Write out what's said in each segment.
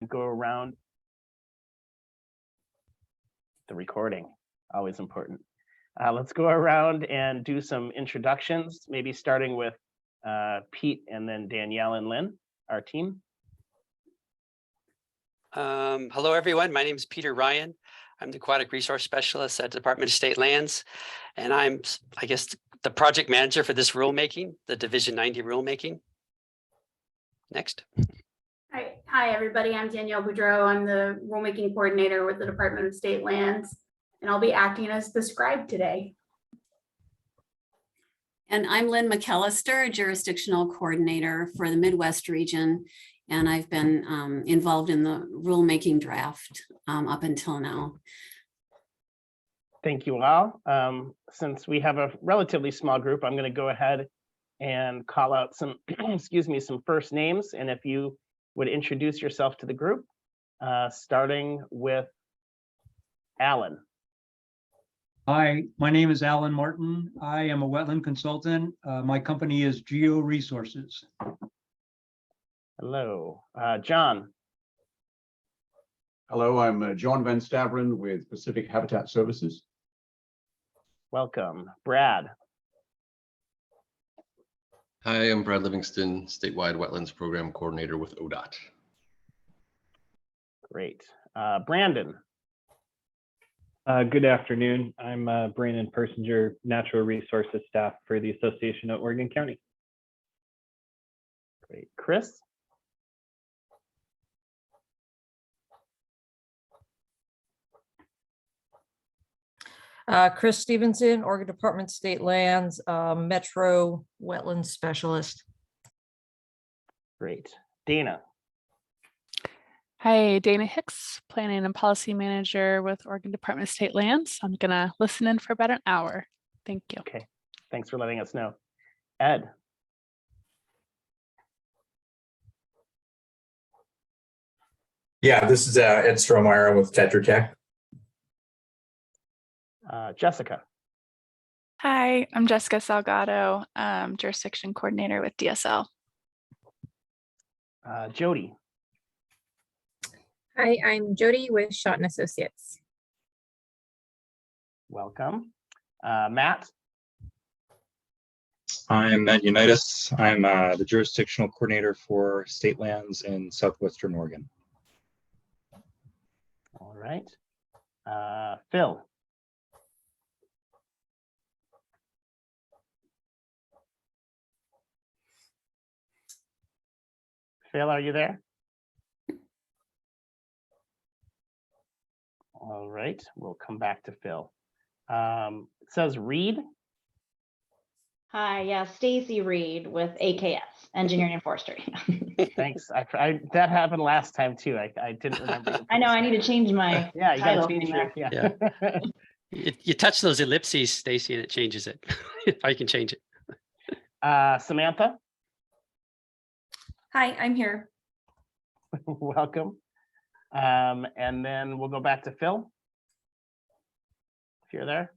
go around the recording, always important. Let's go around and do some introductions, maybe starting with Pete and then Danielle and Lynn, our team. Hello, everyone. My name is Peter Ryan. I'm the Aquatic Resource Specialist at Department of State Lands, and I'm, I guess, the project manager for this rulemaking, the Division 90 rulemaking. Next. Hi, everybody. I'm Danielle Boudreau. I'm the rulemaking coordinator with the Department of State Lands, and I'll be acting as the scribe today. And I'm Lynn McAllister, jurisdictional coordinator for the Midwest region, and I've been involved in the rulemaking draft up until now. Thank you all. Since we have a relatively small group, I'm going to go ahead and call out some, excuse me, some first names. And if you would introduce yourself to the group, starting with Alan. Hi, my name is Alan Martin. I am a wetland consultant. My company is Geo Resources. Hello, John. Hello, I'm John Van Staveren with Pacific Habitat Services. Welcome, Brad. Hi, I'm Brad Livingston, Statewide Wetlands Program Coordinator with ODOT. Great. Brandon. Good afternoon. I'm Brandon Persinger, Natural Resources Staff for the Association of Oregon County. Great. Chris. Chris Stevenson, Oregon Department of State Lands, Metro Wetlands Specialist. Great. Dana. Hi, Dana Hicks, Planning and Policy Manager with Oregon Department of State Lands. I'm gonna listen in for about an hour. Thank you. Okay, thanks for letting us know. Ed. Yeah, this is Ed Strohmeyer with Tetra Tech. Jessica. Hi, I'm Jessica Salgado, Jurisdiction Coordinator with DSL. Jody. Hi, I'm Jody with Shotton Associates. Welcome. Matt. I'm Matt Unitas. I'm the jurisdictional coordinator for state lands in southwestern Oregon. All right. Phil. Phil, are you there? All right, we'll come back to Phil. It says Reed. Hi, yeah, Stacy Reed with AKS, Engineering and Forestry. Thanks. That happened last time too. I didn't remember. I know I need to change my yeah, you title gotta change there. Yeah. You touch those ellipses, Stacy, and it changes it. I can change it. Samantha. Hi, I'm here. Welcome. And then we'll go back to Phil. If you're there.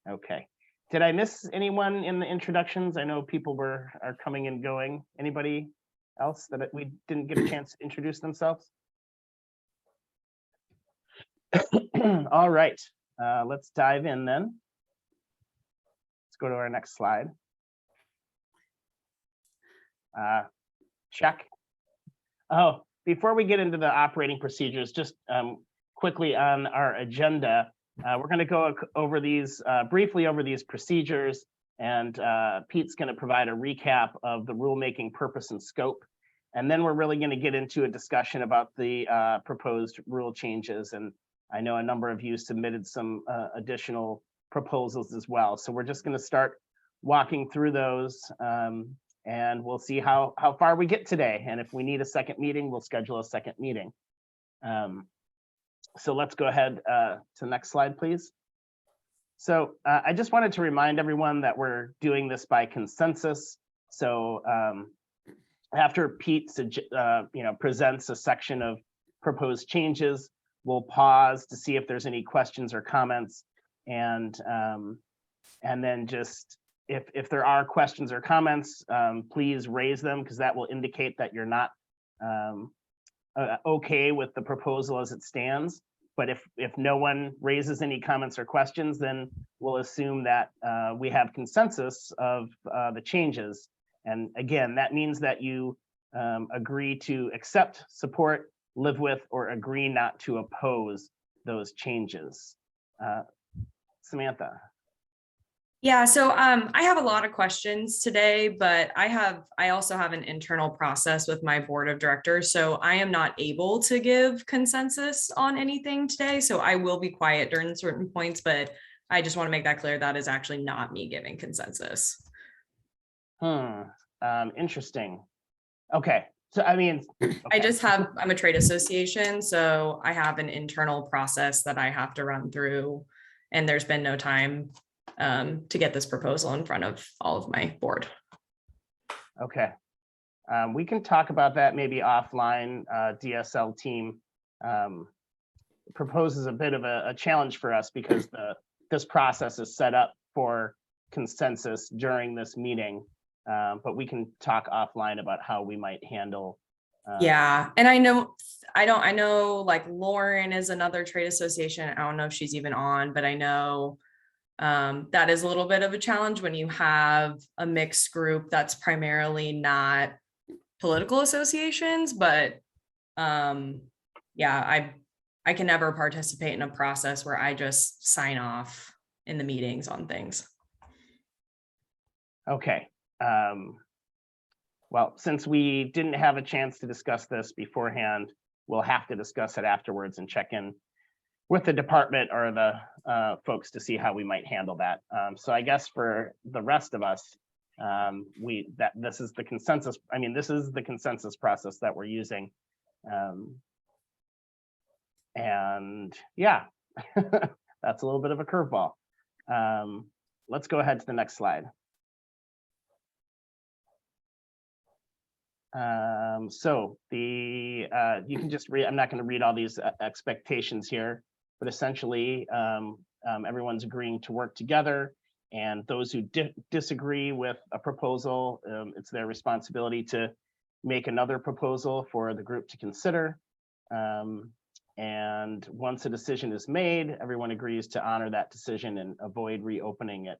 Okay. Did I miss anyone in the introductions? I know people are coming and going. Anybody else that we didn't get a chance to introduce themselves? All right. Let's dive in then. Let's go to our next slide. Check. Oh, before we get into the operating procedures, just quickly on our agenda, we're going to go over these briefly over these procedures, and Pete's going to provide a recap of the rulemaking purpose and scope. And then we're really going to get into a discussion about the proposed rule changes. And I know a number of you submitted some additional proposals as well. So we're just going to start walking through those. And we'll see how far we get today. And if we need a second meeting, we'll schedule a second meeting. So let's go ahead to the next slide, please. So I just wanted to remind everyone that we're doing this by consensus. So after Pete presents a section of proposed changes, we'll pause to see if there's any questions or comments. And then just if there are questions or comments, please raise them, because that will indicate that you're not okay with the proposal as it stands. But if no one raises any comments or questions, then we'll assume that we have consensus of the changes. And again, that means that you agree to accept, support, live with, or agree not to oppose those changes. Samantha. Yeah, so I have a lot of questions today, but I also have an internal process with my board of directors. So I am not able to give consensus on anything today. So I will be quiet during certain points, but I just want to make that clear. That is actually not me giving consensus. Interesting. Okay. So I mean, I'm a trade association, so I have an internal process that I have to run through, and there's been no time to get this proposal in front of all of my board. Okay. We can talk about that maybe offline. DSL team proposes a bit of a challenge for us because this process is set up for consensus during this meeting. But we can talk offline about how we might handle. Yeah, and I know like Lauren is another trade association. I don't know if she's even on, but I know that is a little bit of a challenge when you have a mixed group that's primarily not political associations, but yeah, I can never participate in a process where I just sign off in the meetings on things. Okay. Well, since we didn't have a chance to discuss this beforehand, we'll have to discuss it afterwards and check in with the department or the folks to see how we might handle that. So I guess for the rest of us, this is the consensus. I mean, this is the consensus process that we're using. And yeah, that's a little bit of a curveball. Let's go ahead to the next slide. So you can just read, I'm not going to read all these expectations here, but essentially everyone's agreeing to work together, and those who disagree with a proposal, it's their responsibility to make another proposal for the group to consider. And once a decision is made, everyone agrees to honor that decision and avoid reopening it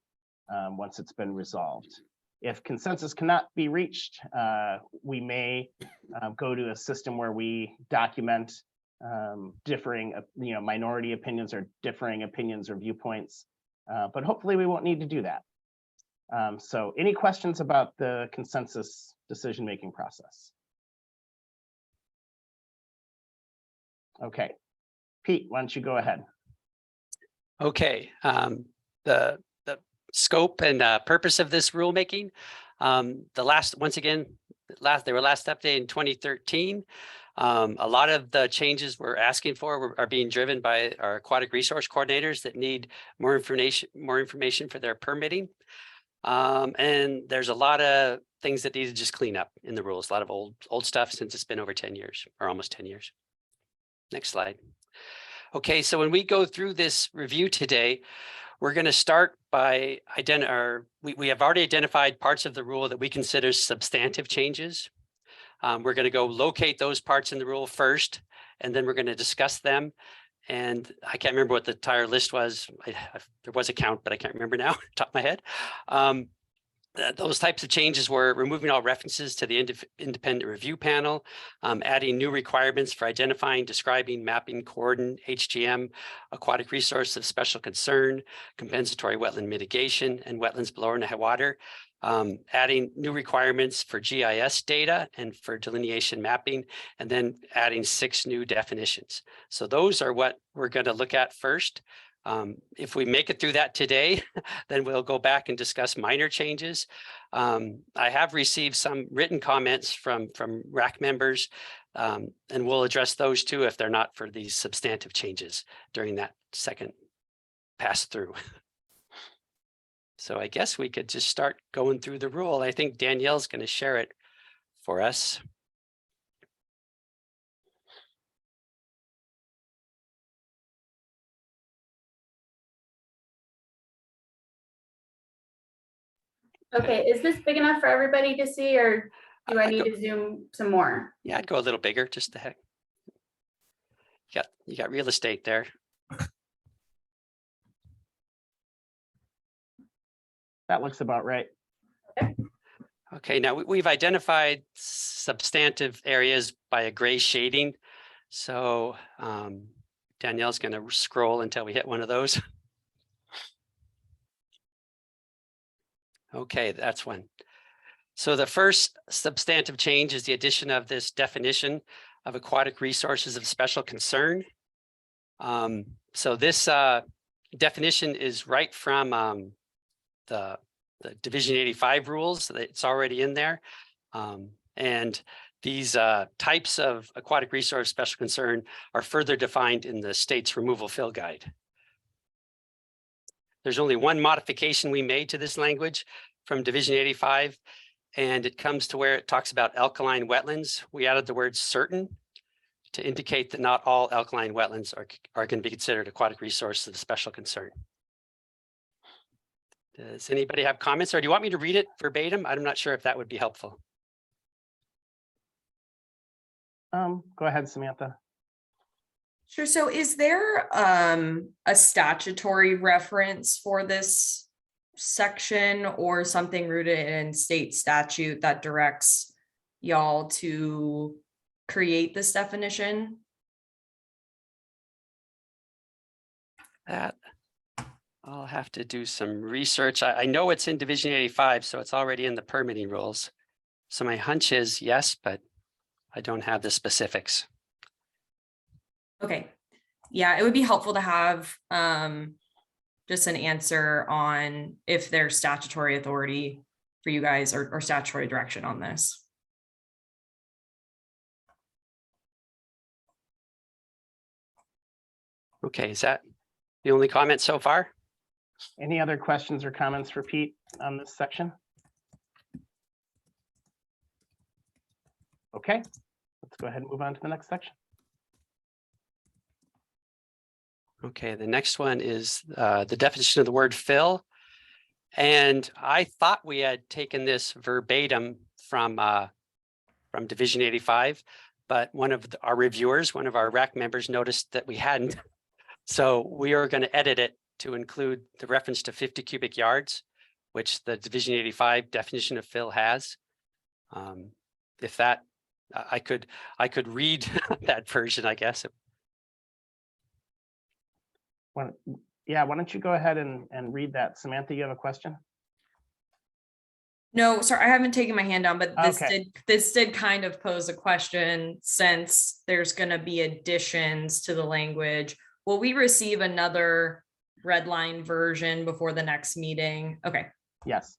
once it's been resolved. If consensus cannot be reached, we may go to a system where we document differing, minority opinions or differing opinions or viewpoints, but hopefully we won't need to do that. So any questions about the consensus decision-making process? Okay, Pete, why don't you go ahead? Okay, the scope and purpose of this rulemaking. They were last updated in 2013. A lot of the changes we're asking for are being driven by our aquatic resource coordinators that need more information for their permitting. And there's a lot of things that need to just clean up in the rules, a lot of old stuff since it's been over 10 years or almost 10 years. Next slide. Okay, so when we go through this review today, we're going to start by we have already identified parts of the rule that we consider substantive changes. We're going to go locate those parts in the rule first, and then we're going to discuss them. And I can't remember what the entire list was. There was a count, but I can't remember now, top of my head. Those types of changes were removing all references to the independent review panel, adding new requirements for identifying, describing, mapping, coordinating, HGM, aquatic resource of special concern, compensatory wetland mitigation, and wetlands below or in high water, adding new requirements for GIS data and for delineation mapping, and then adding 6 new definitions. So those are what we're going to look at first. If we make it through that today, then we'll go back and discuss minor changes. I have received some written comments from RAC members, and we'll address those too if they're not for these substantive changes during that second pass through. So I guess we could just start going through the rule. I think Danielle's going to share it for us. Okay, is this big enough for everybody to see, or Do I need to zoom some more? Yeah, I'd go a little bigger, just the heck. You got real estate there. That looks about right. Okay, now we've identified substantive areas by a gray shading. So Danielle's going to scroll until we hit one of those. Okay, that's one. So the first substantive change is the addition of this definition of aquatic resources of special concern. So this definition is right from the Division 85 rules. It's already in there. And these types of aquatic resource special concern are further defined in the state's removal fill guide. There's only one modification we made to this language from Division 85, and it comes to where it talks about alkaline wetlands. We added the word certain to indicate that not all alkaline wetlands are going to be considered aquatic resources of special concern. Does anybody have comments, or do you want me to read it verbatim? I'm not sure if that would be helpful. Go ahead, Samantha. Sure. So is there a statutory reference for this section or something rooted in state statute that directs y'all to create this definition? That I'll have to do some research. I know it's in Division 85, so it's already in the permitting rules. So my hunch is yes, but I don't have the specifics. Okay. Yeah, it would be helpful to have just an answer on if there's statutory authority for you guys or statutory direction on this. Okay, is that the only comment so far? Any other questions or comments for Pete on this section? Okay, let's go ahead and move on to the next section. Okay, the next one is the definition of the word fill. And I thought we had taken this verbatim from Division 85, but one of our reviewers, one of our RAC members noticed that we hadn't. So we are going to edit it to include the reference to 50 cubic yards, which the Division 85 definition of fill has. If that, I could read that version, I guess. Yeah, why don't you go ahead and read that? Samantha, you have a question? No, sorry, I haven't taken my hand down, but Okay. this did kind of pose a question since there's going to be additions to the language. Will we receive another red line version before the next meeting? Okay. Yes.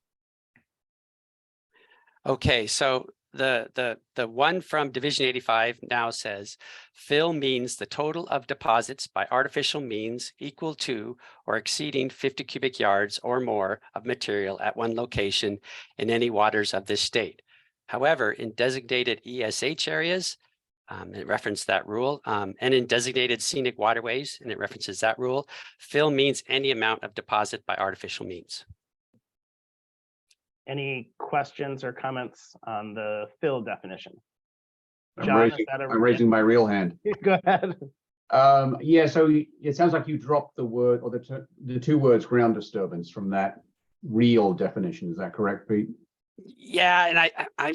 Okay, so the one from Division 85 now says fill means the total of deposits by artificial means equal to or exceeding 50 cubic yards or more of material at one location in any waters of this state. However, in designated ESH areas, it referenced that rule, and in designated scenic waterways, and it references that rule, fill means any amount of deposit by artificial means. Any questions or comments on the fill definition? I'm John, raising my real hand. Go ahead. Yeah, so it sounds like you dropped the word or the two words ground disturbance from that real definition. Is that correct, Pete? Yeah, and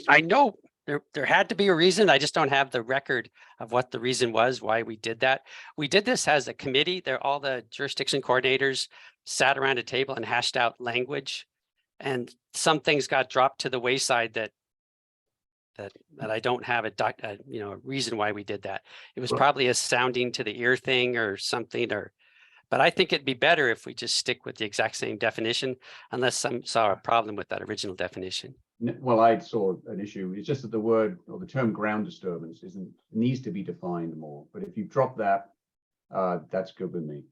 I know there had to be a reason. I just don't have the record of what the reason was, why we did that. We did this as a committee. All the jurisdiction coordinators sat around a table and hashed out language. And some things got dropped to the wayside that I don't have a reason why we did that. It was probably a sounding to the ear thing or something, but I think it'd be better if we just stick with the exact same definition, unless some saw a problem with that original definition. Well, I saw an issue. It's just that the word or the term ground disturbance needs to be defined more. But if you drop that, that's good with me.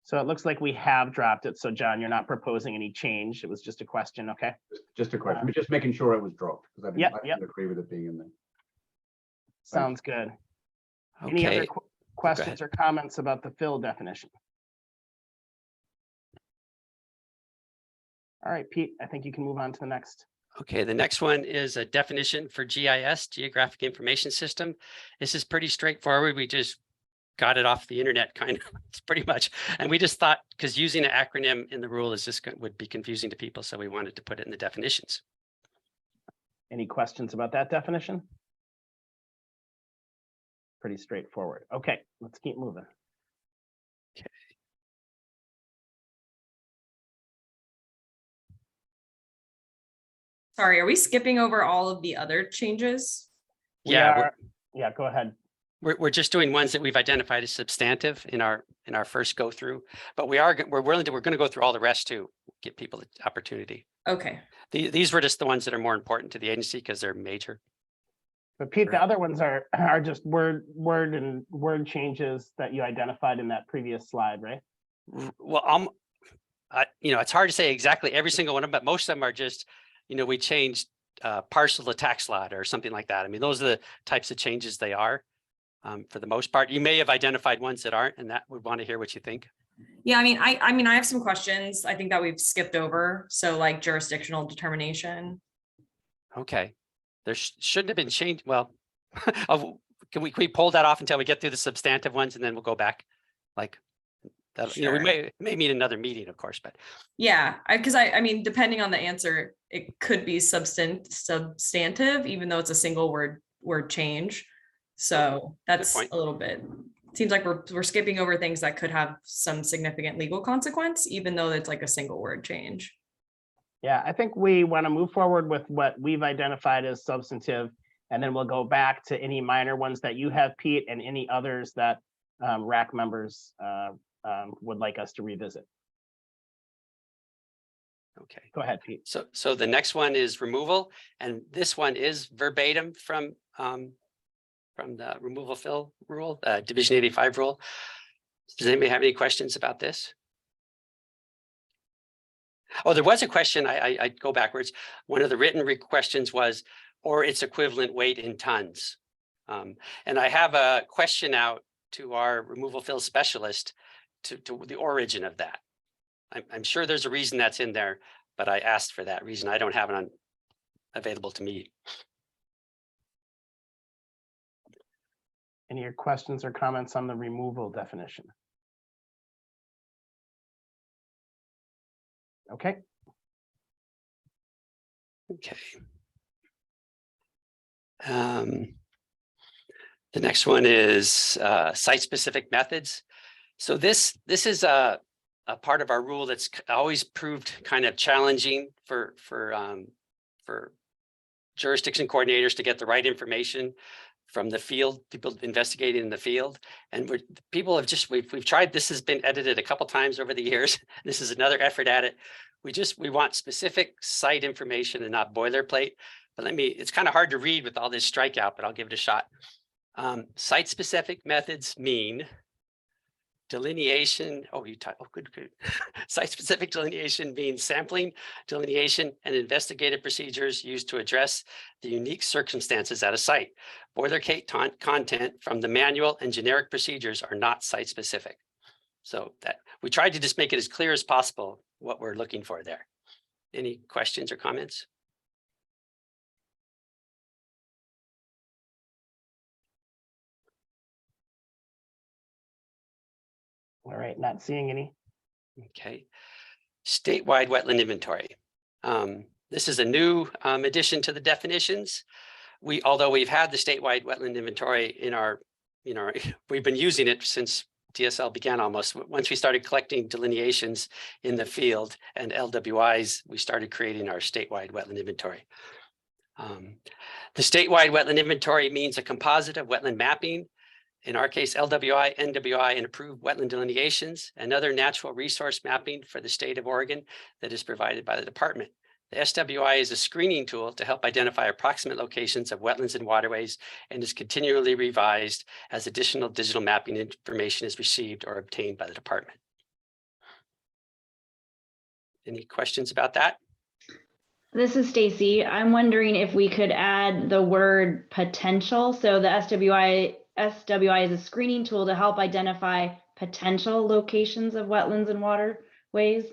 So it looks like we have dropped it. So John, you're not proposing any change. It was just a question, okay? Just a question. We're just making sure it was dropped because I didn't agree with it being in there. Sounds good. Okay. Any other questions or comments about the fill definition? All right, Pete, I think you can move on to the next. Okay, the next one is a definition for GIS, Geographic Information System. This is pretty straightforward. We just got it off the internet, kind of. It's pretty much, and we just thought, because using an acronym in the rule is just would be confusing to people, so we wanted to put it in the definitions. Any questions about that definition? Pretty straightforward. Okay, let's keep moving. Sorry, are we skipping over all of the other changes? Yeah, Yeah, go ahead. we're just doing ones that we've identified as substantive in our first go through, but we're going to go through all the rest too, give people the opportunity. Okay. These were just the ones that are more important to the agency because they're major. But Pete, the other ones are just word changes that you identified in that previous slide, right? Well, it's hard to say exactly every single one of them, but most of them are just, we changed parcel to tax lot or something like that. I mean, those are the types of changes they are. For the most part, you may have identified ones that aren't, and that would want to hear what you think. Yeah, I have some questions I think that we've skipped over. So like jurisdictional determination. Okay, there shouldn't have been change. Well, can we pull that off until we get through the substantive ones, and then we'll go back? Like that, Sure. we may need another meeting, of course, but Yeah, because I mean, depending on the answer, it could be substantive, even though it's a single word change. So that's a little bit, seems like we're skipping over things that could have some significant legal consequence, even though it's like a single word change. Yeah, I think we want to move forward with what we've identified as substantive, and then we'll go back to any minor ones that you have, Pete, and any others that RAC members would like us to revisit. okay. Go ahead, Pete. So the next one is removal, and this one is verbatim from the removal fill rule, Division 85 rule. Does anybody have any questions about this? Oh, there was a question. I go backwards. One of the written questions was, or its equivalent weight in tons. And I have a question out to our removal fill specialist to the origin of that. I'm sure there's a reason that's in there, but I asked for that reason. I don't have it available to me. Any questions or comments on the removal definition? Okay. Okay. The next one is site-specific methods. So this is a part of our rule that's always proved kind of challenging for jurisdiction coordinators to get the right information from the field, people investigating in the field. And we've tried, this has been edited a couple times over the years. This is another effort at it. We want specific site information and not boilerplate. But it's kind of hard to read with all this strikeout, but I'll give it a shot. Site-specific methods mean delineation. Oh, good. Site-specific delineation means sampling, delineation, and investigative procedures used to address the unique circumstances at a site. Boilerplate content from the manual and generic procedures are not site-specific. So that we tried to just make it as clear as possible what we're looking for there. Any questions or comments? All right, not seeing any. Okay. Statewide wetland inventory. This is a new addition to the definitions. Although we've had the statewide wetland inventory in our, we've been using it since DSL began almost. Once we started collecting delineations in the field and LWIs, we started creating our statewide wetland inventory. The statewide wetland inventory means a composite of wetland mapping, in our case, LWI, NWI, and approved wetland delineations, and other natural resource mapping for the state of Oregon that is provided by the department. The SWI is a screening tool to help identify approximate locations of wetlands and waterways and is continually revised as additional digital mapping information is received or obtained by the department. Any questions about that? This is Stacy. I'm wondering if we could add the word potential. So the SWI is a screening tool to help identify potential locations of wetlands and waterways.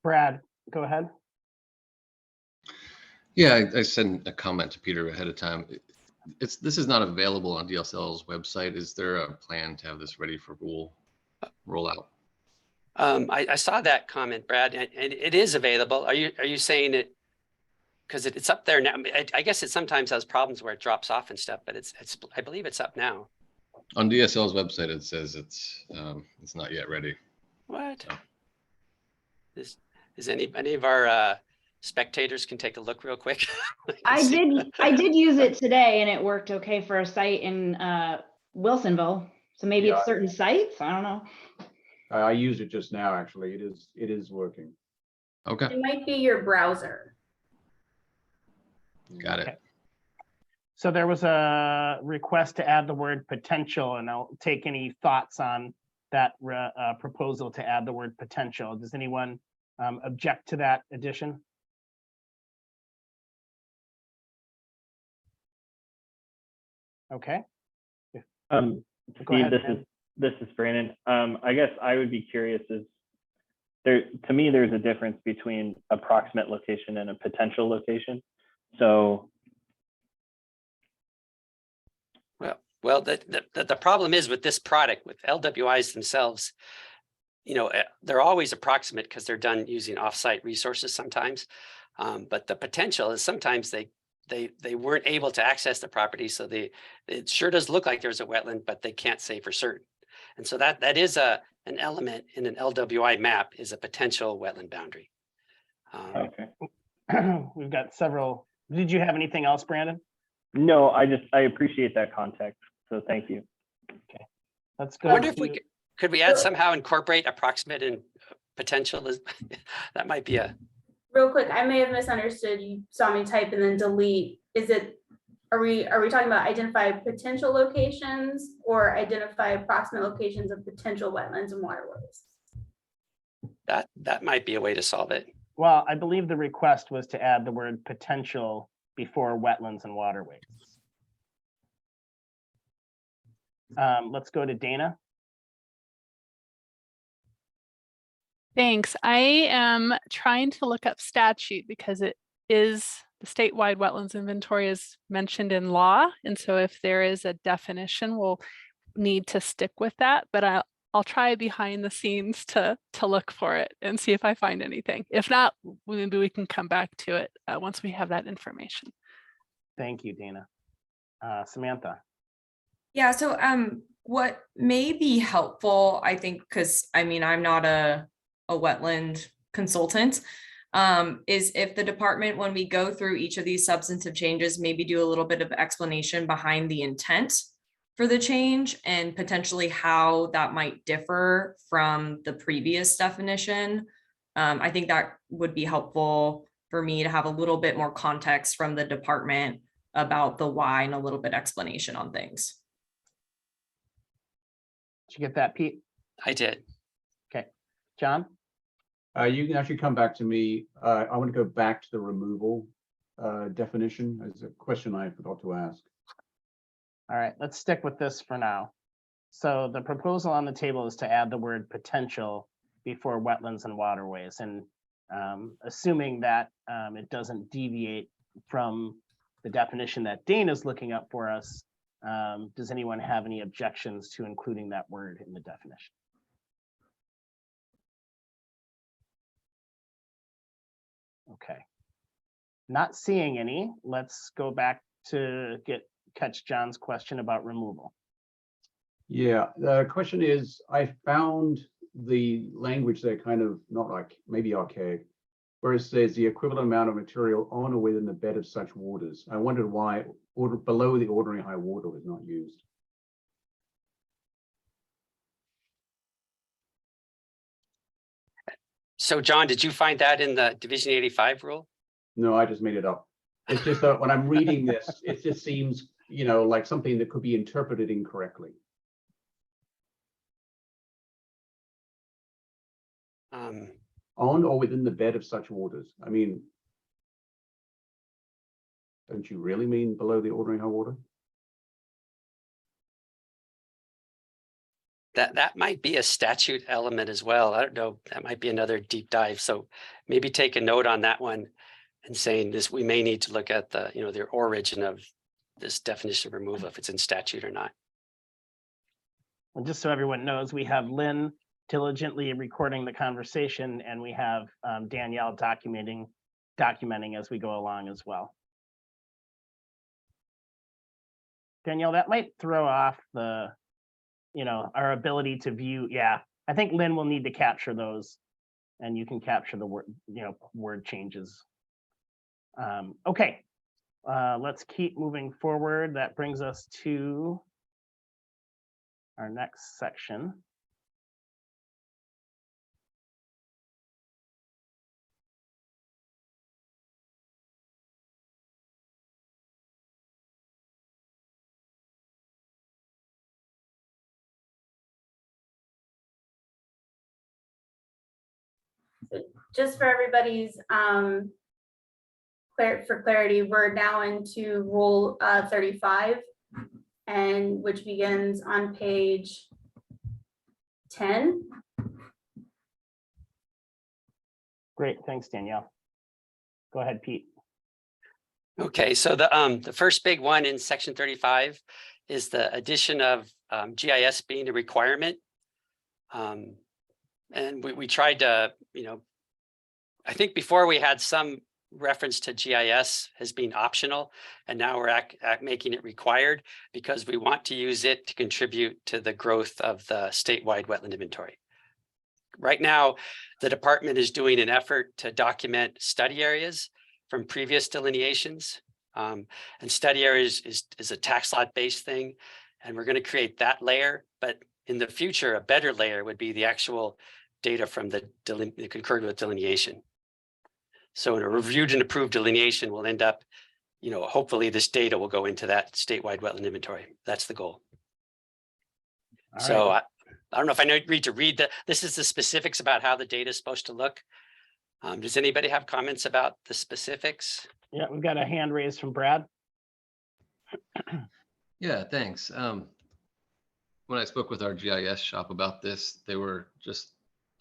Brad, go ahead. Yeah, I sent a comment to Peter ahead of time. This is not available on DSL's website. Is there a plan to have this ready for rollout? I saw that comment, Brad, and it is available. Are you saying it? Because it's up there now. I guess it sometimes has problems where it drops off and stuff, but I believe it's up now. On DSL's website, it says it's not yet ready. What? So. Is any of our spectators can take a look real quick? I did use it today and it worked okay for a site in Wilsonville. So maybe it's certain sites. I don't know. I used it just now, actually. It is working. Okay. It might be your browser. Got it. Okay. So there was a request to add the word potential, and I'll take any thoughts on that proposal to add the word potential. Does anyone object to that addition? Okay. Go Steve, ahead, this is Brandon. I guess I would be curious to me, there's a difference between approximate location and a potential location. So. Well, the problem is with this product, with LWIs themselves, they're always approximate because they're done using offsite resources sometimes. But the potential is sometimes they weren't able to access the property, so it sure does look like there's a wetland, but they can't say for certain. And so that is an element in an LWI map, is a potential wetland boundary. Okay. We've got several. Did you have anything else, Brandon? No, I appreciate that context. So thank you. Okay. Let's go. I wonder if we could we somehow incorporate approximate and potential? That might be a. Real quick, I may have misunderstood. You saw me type and then delete. Are we talking about identify potential locations or identify approximate locations of potential wetlands and waterways? That might be a way to solve it. Well, I believe the request was to add the word potential before wetlands and waterways. Let's go to Dana. Thanks. I am trying to look up statute because it is the statewide wetlands inventory is mentioned in law. And so if there is a definition, we'll need to stick with that. But I'll try behind the scenes to look for it and see if I find anything. If not, maybe we can come back to it once we have that information. Thank you, Dana. Samantha. Yeah, so what may be helpful, I think, because I'm not a wetland consultant, is if the department, when we go through each of these substantive changes, maybe do a little bit of explanation behind the intent for the change and potentially how that might differ from the previous definition. I think that would be helpful for me to have a little bit more context from the department about the why and a little bit explanation on things. Did you get that, Pete? I did. Okay. John? You can actually come back to me. I want to go back to the removal definition. There's a question I forgot to ask. All right, let's stick with this for now. So the proposal on the table is to add the word potential before wetlands and waterways. And assuming that it doesn't deviate from the definition that Dana's looking up for us, does anyone have any objections to including that word in the definition? Okay. Not seeing any, let's go back to catch John's question about removal. Yeah, the question is, I found the language there kind of not like maybe archaic, where it says the equivalent amount of material on or within the bed of such waters. I wondered why below the ordinary high water was not used. So John, did you find that in the Division 85 rule? No, I just made it up. It's just that when I'm reading this, it just seems, like something that could be interpreted incorrectly. On or within the bed of such waters. I mean, don't you really mean below the ordinary high water? That might be a statute element as well. I don't know. That might be another deep dive. So maybe take a note on that one and saying this, we may need to look at the, the origin of this definition of removal, if it's in statute or not. And just so everyone knows, we have Lynn diligently recording the conversation, and we have Danielle documenting as we go along as well. Danielle, that might throw off the, our ability to view. Yeah, I think Lynn will need to capture those, and you can capture the word, word changes. Okay, let's keep moving forward. That brings us to our next section. Just for everybody's for clarity, we're now into Rule 35, and which begins on page 10. Great, thanks, Danielle. Go ahead, Pete. Okay, so the first big one in section 35 is the addition of GIS being a requirement. And we tried to, I think before we had some reference to GIS as being optional, and now we're making it required because we want to use it to contribute to the growth of the statewide wetland inventory. Right now, the department is doing an effort to document study areas from previous delineations. And study areas is a tax lot based thing, and we're going to create that layer. But in the future, a better layer would be the actual data from the concurred with delineation. So in a reviewed and approved delineation, we'll end up, hopefully this data will go into that statewide wetland inventory. That's the goal. All So right. I don't know if I need to read this is the specifics about how the data is supposed to look. Does anybody have comments about the specifics? Yeah, we've got a hand raised from Brad. Yeah, thanks. When I spoke with our GIS shop about this, they were just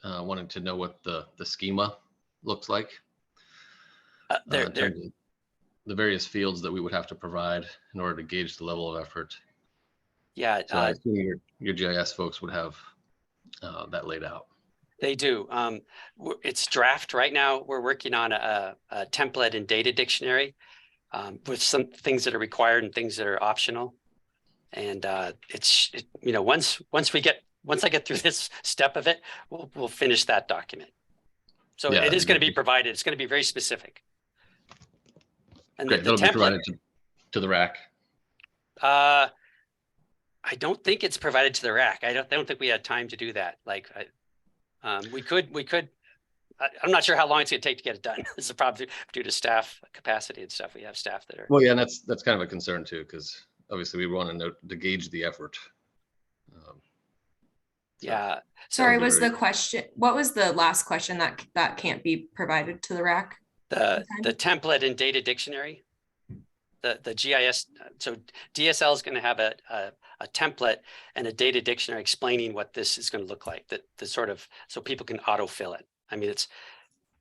wanting to know what the schema looks like. In terms of the various fields that we would have to provide in order to gauge the level of effort. Yeah, so I assume your GIS folks would have that laid out. They do. It's draft right now. We're working on a template and data dictionary with some things that are required and things that are optional. And once I get through this step of it, we'll finish that document. So yeah, it is going to be provided. It's going to be very specific. And great. the That'll be template, provided to the RAC. I don't think it's provided to the RAC. I don't think we had time to do that. Like we could. I'm not sure how long it's going to take to get it done. This is probably due to staff capacity and stuff. We have staff that are. Well, yeah, and that's kind of a concern too, because obviously we want to know to gauge the effort. Yeah. Sorry, was the question, what was the last question that can't be provided to the RAC? The template and data dictionary, the GIS. So DSL is going to have a template and a data dictionary explaining what this is going to look like. The sort of so people can autofill it. I mean,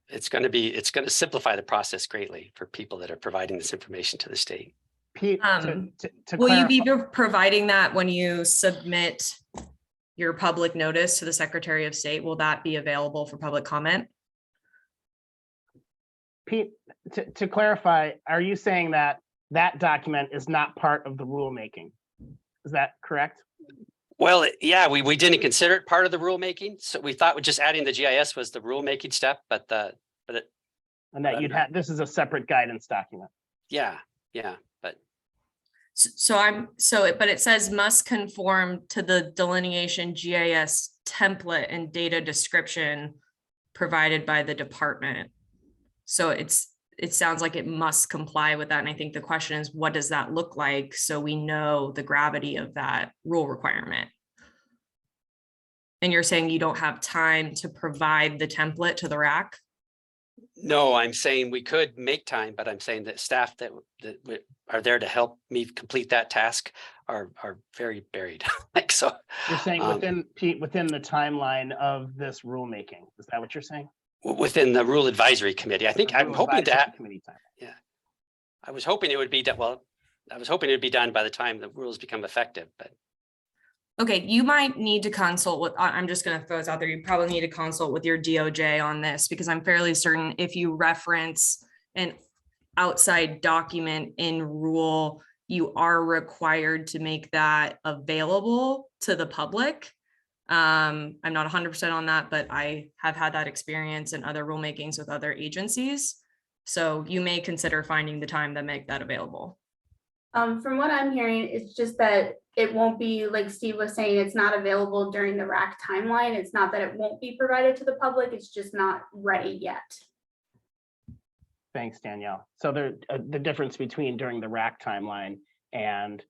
it's going to simplify the process greatly for people that are providing this information to the state. Pete, will you be providing that when you submit your public notice to the Secretary of State? Will that be available for public comment? Pete, to clarify, are you saying that document is not part of the rulemaking? Is that correct? Well, yeah, we didn't consider it part of the rulemaking, so we thought just adding the GIS was the rulemaking step, but and that you'd have this is a separate guidance document. Yeah, but but it says must conform to the delineation GIS template and data description provided by the department. So it sounds like it must comply with that. And I think the question is, what does that look like? So we know the gravity of that rule requirement. And you're saying you don't have time to provide the template to the RAC? No, I'm saying we could make time, but I'm saying that staff that are there to help me complete that task are very buried. Like, so. You're saying within, Pete, within the timeline of this rulemaking, is that what you're saying? Within the Rule Advisory Committee, I think The I'm Rule hoping Advisory that, Committee time. yeah. I was hoping it would be done, well, I was hoping it'd be done by the time the rules become effective, but. Okay, you might need to consult with, I'm just gonna throw this out there, you probably need to consult with your DOJ on this, because I'm fairly certain if you reference an outside document in rule, you are required to make that available to the public. I'm not 100% on that, but I have had that experience in other rulemakings with other agencies. So you may consider finding the time to make that available. From what I'm hearing, it's just that it won't be, like Steve was saying, it's not available during the RAC timeline. It's not that it won't be provided to the public, it's just not ready yet. Thanks, Danielle. So the difference between during the RAC timeline and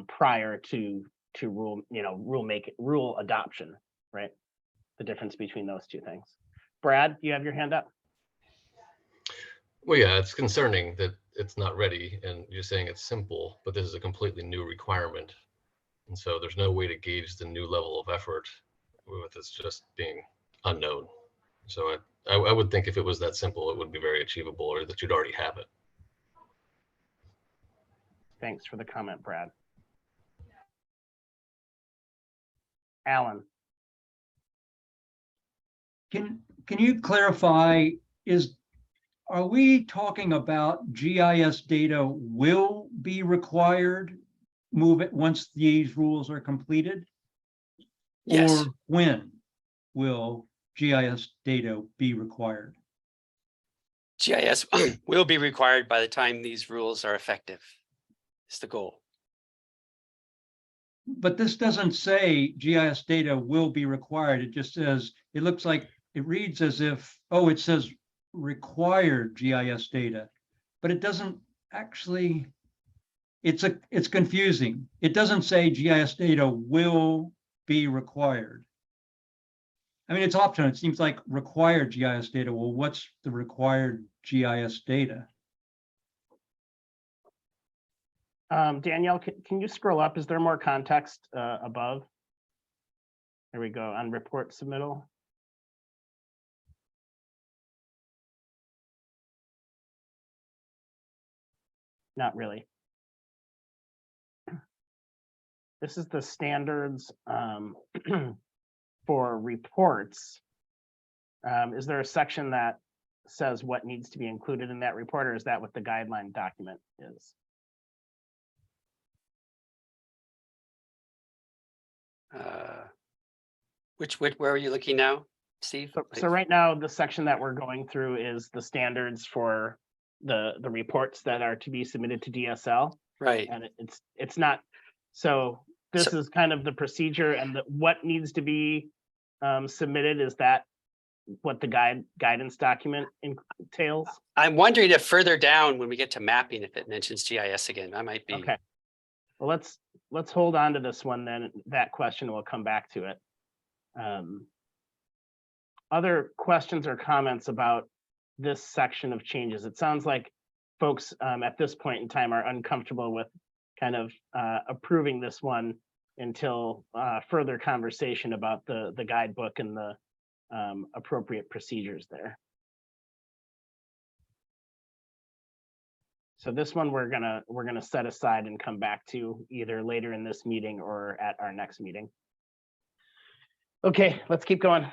prior to rule adoption, right? The difference between those two things. Brad, you have your hand up? Well, yeah, it's concerning that it's not ready, and you're saying it's simple, but this is a completely new requirement. And so there's no way to gauge the new level of effort with this just being unknown. So I would think if it was that simple, it would be very achievable, or that you'd already have it. Thanks for the comment, Brad. Alan. Can you clarify, are we talking about GIS data will be required once these rules are completed? Yes. Or when will GIS data be required? GIS will be required by the time these rules are effective. Is the goal. But this doesn't say GIS data will be required. It just says, it looks like, it reads as if, oh, it says required GIS data, but it doesn't actually, it's confusing. It doesn't say GIS data will be required. I mean, it's optional. It seems like required GIS data. Well, what's the required GIS data? Danielle, can you scroll up? Is there more context above? There we go, on report submittal. Not really. This is the standards for reports. Is there a section that says what needs to be included in that report, or is that what the guideline document is? Where are you looking now, Steve? So right now, the section that we're going through is the standards for the reports that are to be submitted to DSL. Right. And it's not, so this is kind of the procedure, and what needs to be submitted. Is that what the guidance document entails? I'm wondering if further down when we get to mapping, if it mentions GIS again, that might be. Okay. Well, let's hold on to this one then. That question, we'll come back to it. Other questions or comments about this section of changes? It sounds like folks at this point in time are uncomfortable with kind of approving this one until further conversation about the guidebook and the appropriate procedures there. So this one we're gonna set aside and come back to either later in this meeting or at our next meeting. Okay, let's keep going.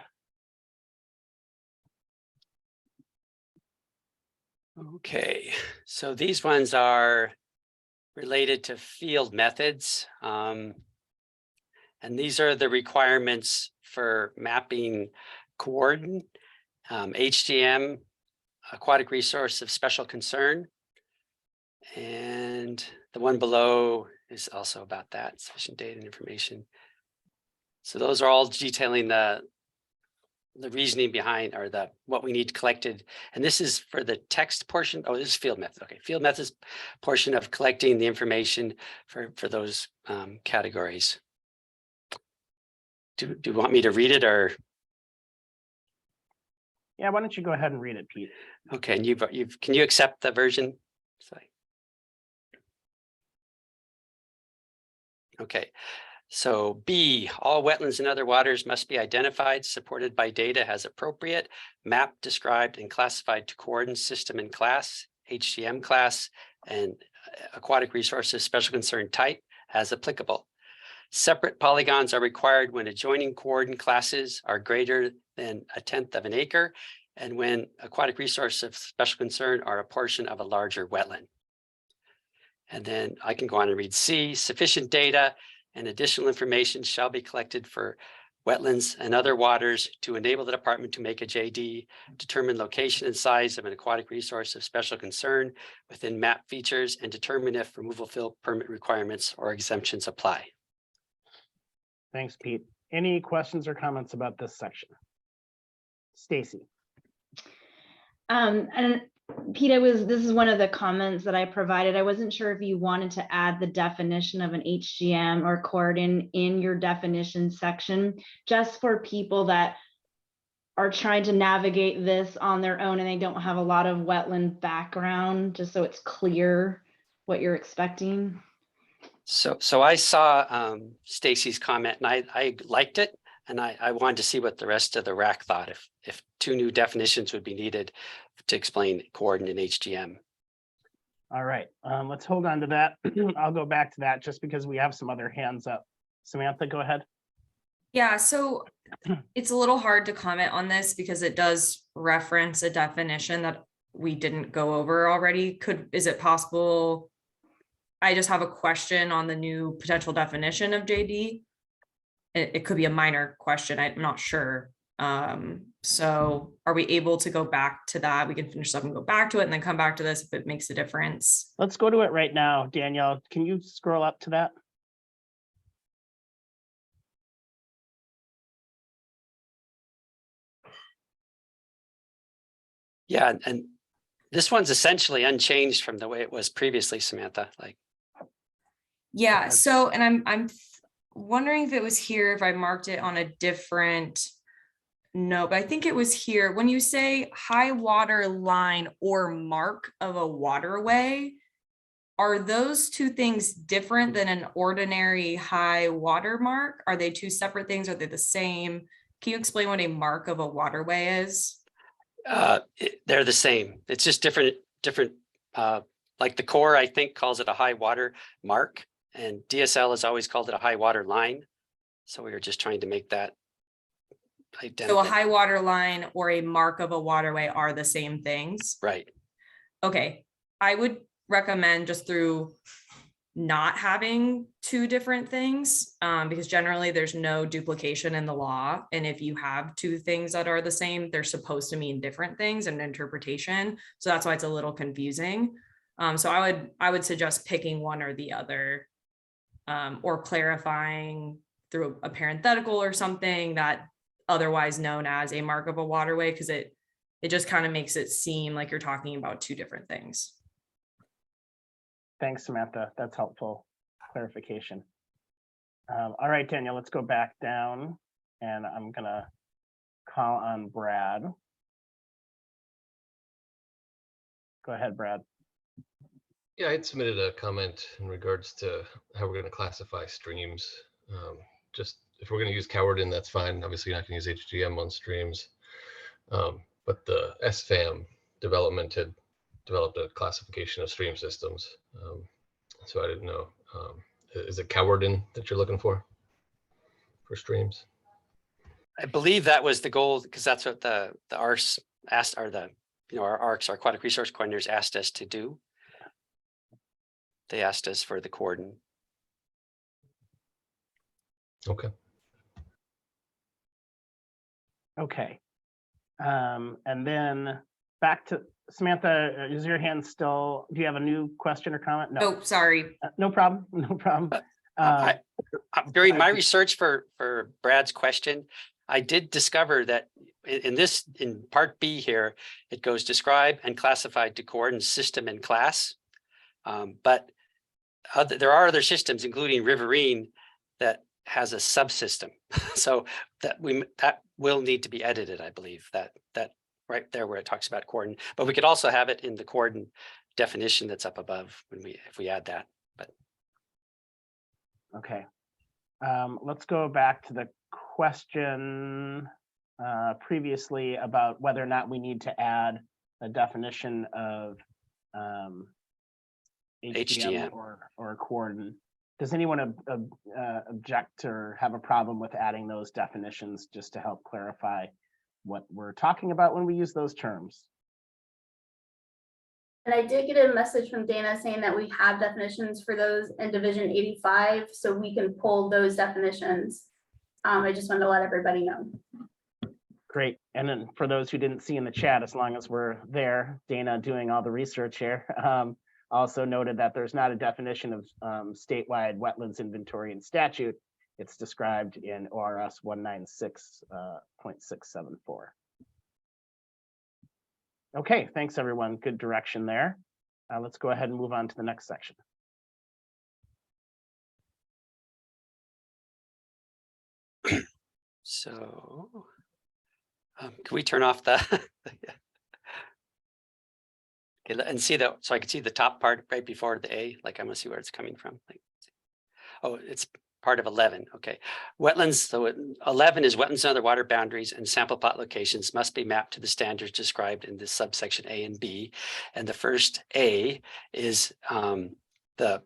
Okay, so these ones are related to field methods. And these are the requirements for mapping coordinate, HDM, aquatic resource of special concern. And the one below is also about that, sufficient data and information. So those are all detailing the reasoning behind, or what we need collected. And this is for the text portion. Oh, this is field methods. Okay, field methods portion of collecting the information for those categories. Do you want me to read it, or? Yeah, why don't you go ahead and read it, Pete? Okay, and can you accept the version? Sorry. Okay, so B, all wetlands and other waters must be identified, supported by data as appropriate, mapped, described, and classified to coordinate system and class, HCM class, and aquatic resources special concern type as applicable. Separate polygons are required when adjoining coordinate classes are greater than 1/10 of an acre, and when aquatic resources of special concern are a portion of a larger wetland. And then I can go on and read C, sufficient data and additional information shall be collected for wetlands and other waters to enable the department to make a JD, determine location and size of an aquatic resource of special concern within map features, and determine if removal fill permit requirements or exemptions apply. Thanks, Pete. Any questions or comments about this section? Stacy. And Pete, this is one of the comments that I provided. I wasn't sure if you wanted to add the definition of an HGM or coordinate in your definition section, just for people that are trying to navigate this on their own and they don't have a lot of wetland background, just so it's clear what you're expecting. So I saw Stacy's comment and I liked it, and I wanted to see what the rest of the RAC thought, if 2 new definitions would be needed to explain coordinate and HGM. All right, let's hold on to that. I'll go back to that just because we have some other hands up. Samantha, go ahead. Yeah, so it's a little hard to comment on this because it does reference a definition that we didn't go over already. Is it possible? I just have a question on the new potential definition of JD. It could be a minor question, I'm not sure. So are we able to go back to that? We can finish up and go back to it and then come back to this if it makes a difference. Let's go to it right now. Danielle, can you scroll up to that? Yeah, and this one's essentially unchanged from the way it was previously, Samantha. Like, yeah, so and I'm wondering if it was here, if I marked it on a different note, but I think it was here. When you say high water line or mark of a waterway, are those 2 things different than an ordinary high water mark? Are they 2 separate things? Are they the same? Can you explain what a mark of a waterway is? they're the same. It's just different. Like the Corps, I think, calls it a high water mark, and DSL has always called it a high water line. So we were just trying to make that identical. So a high water line or a mark of a waterway are the same things? Right. Okay, I would recommend just through not having 2 different things, because generally there's no duplication in the law. And if you have 2 things that are the same, they're supposed to mean different things in interpretation. So that's why it's a little confusing. So I would suggest picking one or the other, or clarifying through a parenthetical or something that otherwise known as a mark of a waterway, because it just kind of makes it seem like you're talking about 2 different things. Thanks, Samantha. That's helpful clarification. All right, Daniel, let's go back down, and I'm gonna call on Brad. Go ahead, Brad. Yeah, I'd submitted a comment in regards to how we're going to classify streams. Just if we're going to use Cowardin, that's fine. Obviously, you're not going to use HGM on streams. But the SFAM development had developed a classification of stream systems. So I didn't know, is it Cowardin that you're looking for streams? I believe that was the goal, because that's what the ARCs asked, or our ARCs, our aquatic resource coordinators, asked us to do. They asked us for the coordinate. Okay. Okay. And then back to Samantha, is your hand still, do you have a new question or comment? No. Oh, sorry. No problem, no problem. During my research for Brad's question, I did discover that in part B here, it goes describe and classified to coordinate system and class. But there are other systems, including Riverine, that has a subsystem. So that will need to be edited, I believe, that right there where it talks about cordon, but we could also have it in the cordon definition that's up above if we add that, but. Okay. Let's go back to the question previously about whether or not we need to add a definition of HDM or cordon. Does anyone object or have a problem with adding those definitions just to help clarify what we're talking about when we use those terms? And I did get a message from Dana saying that we have definitions for those in Division 85, so we can pull those definitions. I just wanted to let everybody know. Great. And then for those who didn't see in the chat, as long as we're there, Dana doing all the research here, also noted that there's not a definition of statewide wetlands inventory and statute. It's described in ORS 196.674. Okay, thanks everyone. Good direction there. Let's go ahead and move on to the next section. So, can we turn off the okay, and see that, so I can see the top part right before the A, like I want to see where it's coming from. Like, oh, it's part of 11. Okay, wetlands. So 11 is wetlands and other water boundaries and sample plot locations must be mapped to the standards described in this subsection A and B. And the first A is the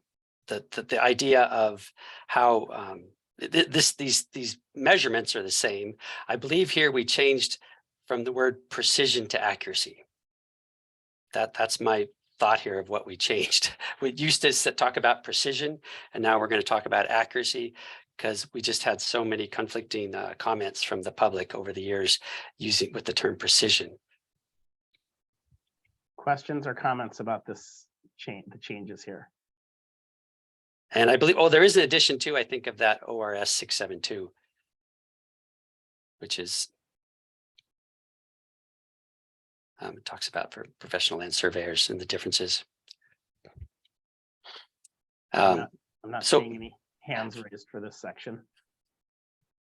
idea of how these measurements are the same. I believe here we changed from the word precision to accuracy. That's my thought here of what we changed. We used to talk about precision, and now we're going to talk about accuracy because we just had so many conflicting comments from the public over the years using with the term precision. Questions or comments about this change, the changes here? And I believe, oh, there is an addition too, I think, of that ORS 672, which is it talks about for professional land surveyors and the differences. I'm not seeing any hands raised for this section.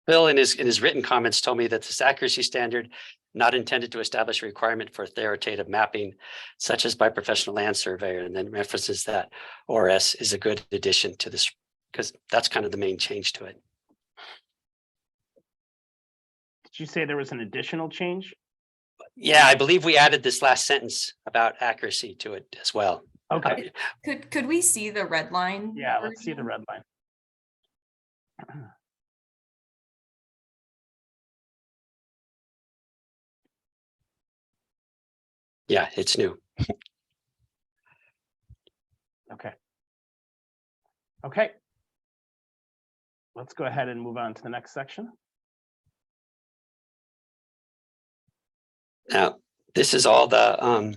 Bill, in his written comments, told me that this accuracy standard not intended to establish a requirement for authoritative mapping, such as by professional land surveyor, and then references that ORS is a good addition to this because that's kind of the main change to it. Did you say there was an additional change? Yeah, I believe we added this last sentence about accuracy to it as well. Okay. Could we see the red line? Yeah, let's see the red line. Yeah, it's new. Okay. Okay. Let's go ahead and move on to the next section. Now, this is all the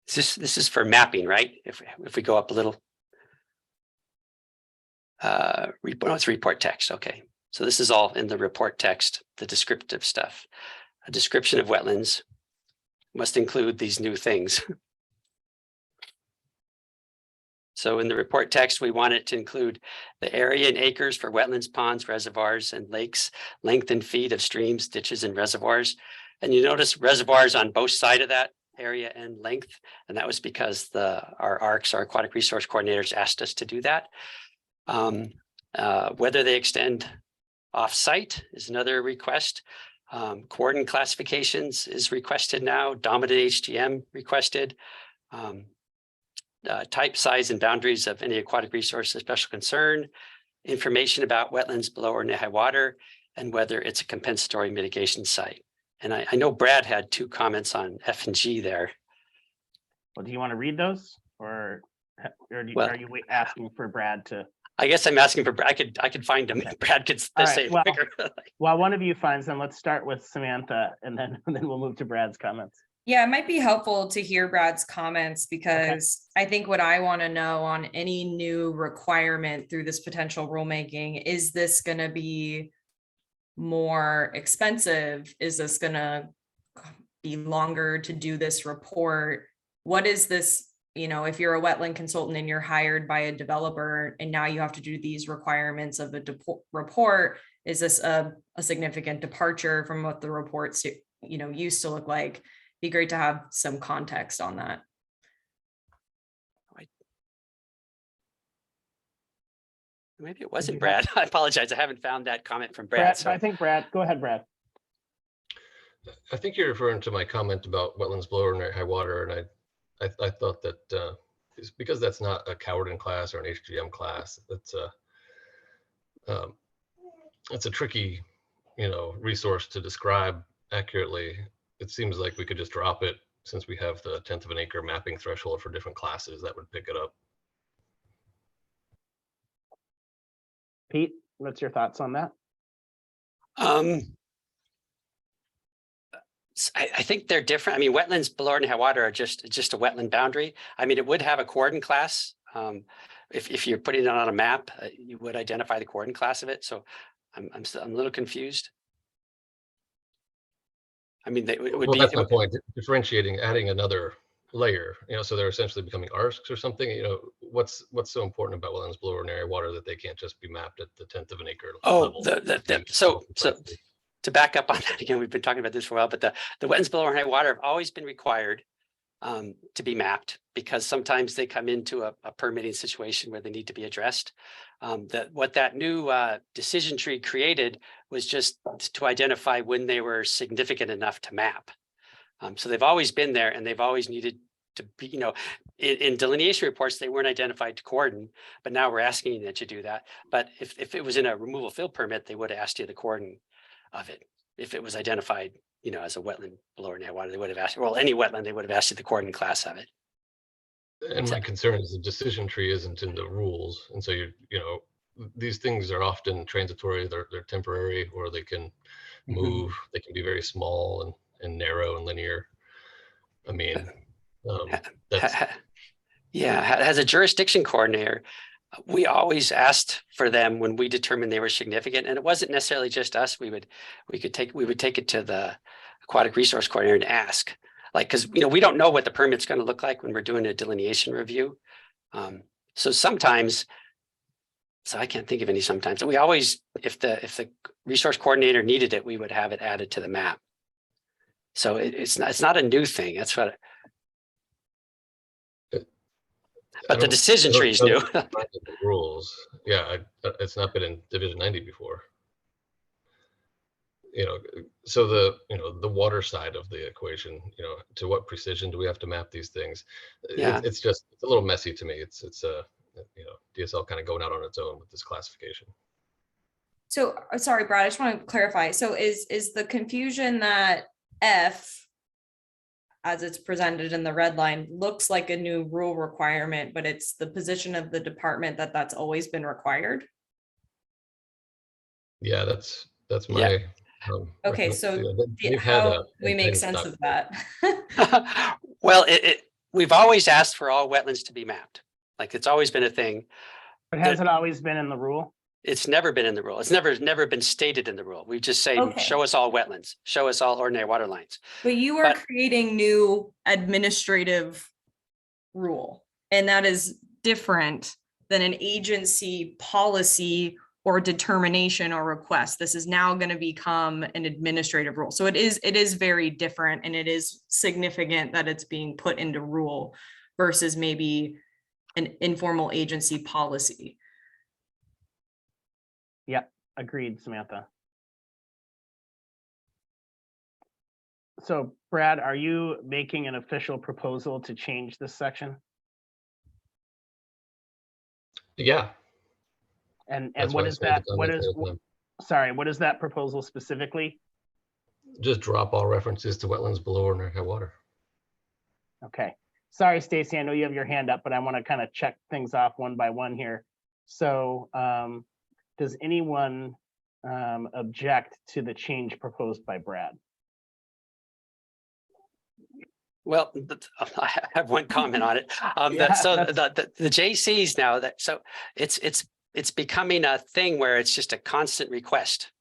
this is for mapping, right? If we go up a little, it's report text. Okay, so this is all in the report text, the descriptive stuff. A description of wetlands must include these new things. So in the report text, we want it to include the area in acres for wetlands, ponds, reservoirs, and lakes, length in feet of streams, ditches, and reservoirs. And you notice reservoirs on both sides of that area and length. And that was because our ARCs, our aquatic resource coordinators, asked us to do that. Whether they extend off-site is another request. Cordon classifications is requested now. Dominant HTM requested. Type, size, and boundaries of any aquatic resource of special concern. Information about wetlands below or near high water, and whether it's a compensatory mitigation site. And I know Brad had 2 comments on F and G there. Well, do you want to read those, or are you asking for Brad to? I guess I'm asking for Brad. I could find them. Okay. Brad could say well, quicker. While one of you finds them, let's start with Samantha, and then we'll move to Brad's comments. Yeah, it might be helpful to hear Brad's comments because I think what I want to know on any new requirement through this potential rulemaking, is this going to be more expensive? Is this going to be longer to do this report? What is this, if you're a wetland consultant and you're hired by a developer and now you have to do these requirements of a report, is this a significant departure from what the report used to look like. Be great to have some context on that. Maybe it wasn't Brad. I apologize. I haven't found that comment from Brad. I think Brad, go ahead, Brad. I think you're referring to my comment about wetlands below ordinary high water, and I thought that it's because that's not a Cowardin class or an HGM class. It's a tricky, resource to describe accurately. It seems like we could just drop it since we have the 1/10 of an acre mapping threshold for different classes that would pick it up. Pete, what's your thoughts on that? I think they're different. I mean, wetlands below ordinary high water are just a wetland boundary. I mean, it would have a coordinate class. If you're putting it on a map, you would identify the coordinate class of it. So I'm a little confused. I mean, it would be. That's my point. Differentiating, adding another layer. So they're essentially becoming ARCs or something. What's so important about wetlands below ordinary water that they can't just be mapped at the 1/10 of an acre level? So to back up on that again, we've been talking about this for a while, but the wetlands below ordinary water have always been required to be mapped because sometimes they come into a permitting situation where they need to be addressed. What that new decision tree created was just to identify when they were significant enough to map. So they've always been there, and they've always needed to be, in delineation reports, they weren't identified to coordinate, but now we're asking that you do that. But if it was in a removal fill permit, they would have asked you the coordinate of it. If it was identified, as a wetland below ordinary water, they would have asked, well, any wetland, they would have asked you the coordinate class of it. And my concern is the decision tree isn't in the rules. And so these things are often transitory, they're temporary, or they can move, they can be very small and narrow and linear. I mean, as a jurisdiction coordinator, we always asked for them when we determined they were significant, and it wasn't necessarily just us. We would take it to the aquatic resource coordinator and ask, because we don't know what the permit's going to look like when we're doing a delineation review. So I can't think of any sometimes. We always, if the resource coordinator needed it, we would have it added to the map. So it's not a new thing. That's what. But the decision tree is new. Rules. Yeah, it's not been in Division 90 before. So the water side of the equation, to what precision do we have to map these things? Yeah. It's a little messy to me. It's DSL kind of going out on its own with this classification. So sorry, Brad, I just want to clarify. So is the confusion that F, as it's presented in the red line, looks like a new rule requirement, but it's the position of the department that's always been required? Yeah, that's my. Okay, so we've how we make sense of that? Well, we've always asked for all wetlands to be mapped. It's always been a thing. But has it always been in the rule? It's never been in the rule. It's never been stated in the rule. We just say, show us all wetlands, show us all ordinary water lines. But you are creating new administrative rule, and that is different than an agency policy or determination or request. This is now going to become an administrative rule. So it is very different, and it is significant that it's being put into rule versus maybe an informal agency policy. Yeah, agreed, Samantha. So Brad, are you making an official proposal to change this section? Yeah. And what is that? What is that proposal specifically? Just drop all references to wetlands below ordinary high water. Okay. Sorry, Stacy, I know you have your hand up, but I want to kind of check things off one by one here. So does anyone object to the change proposed by Brad? Well, I have one comment on it. The JCs now, it's becoming a thing where it's just a constant request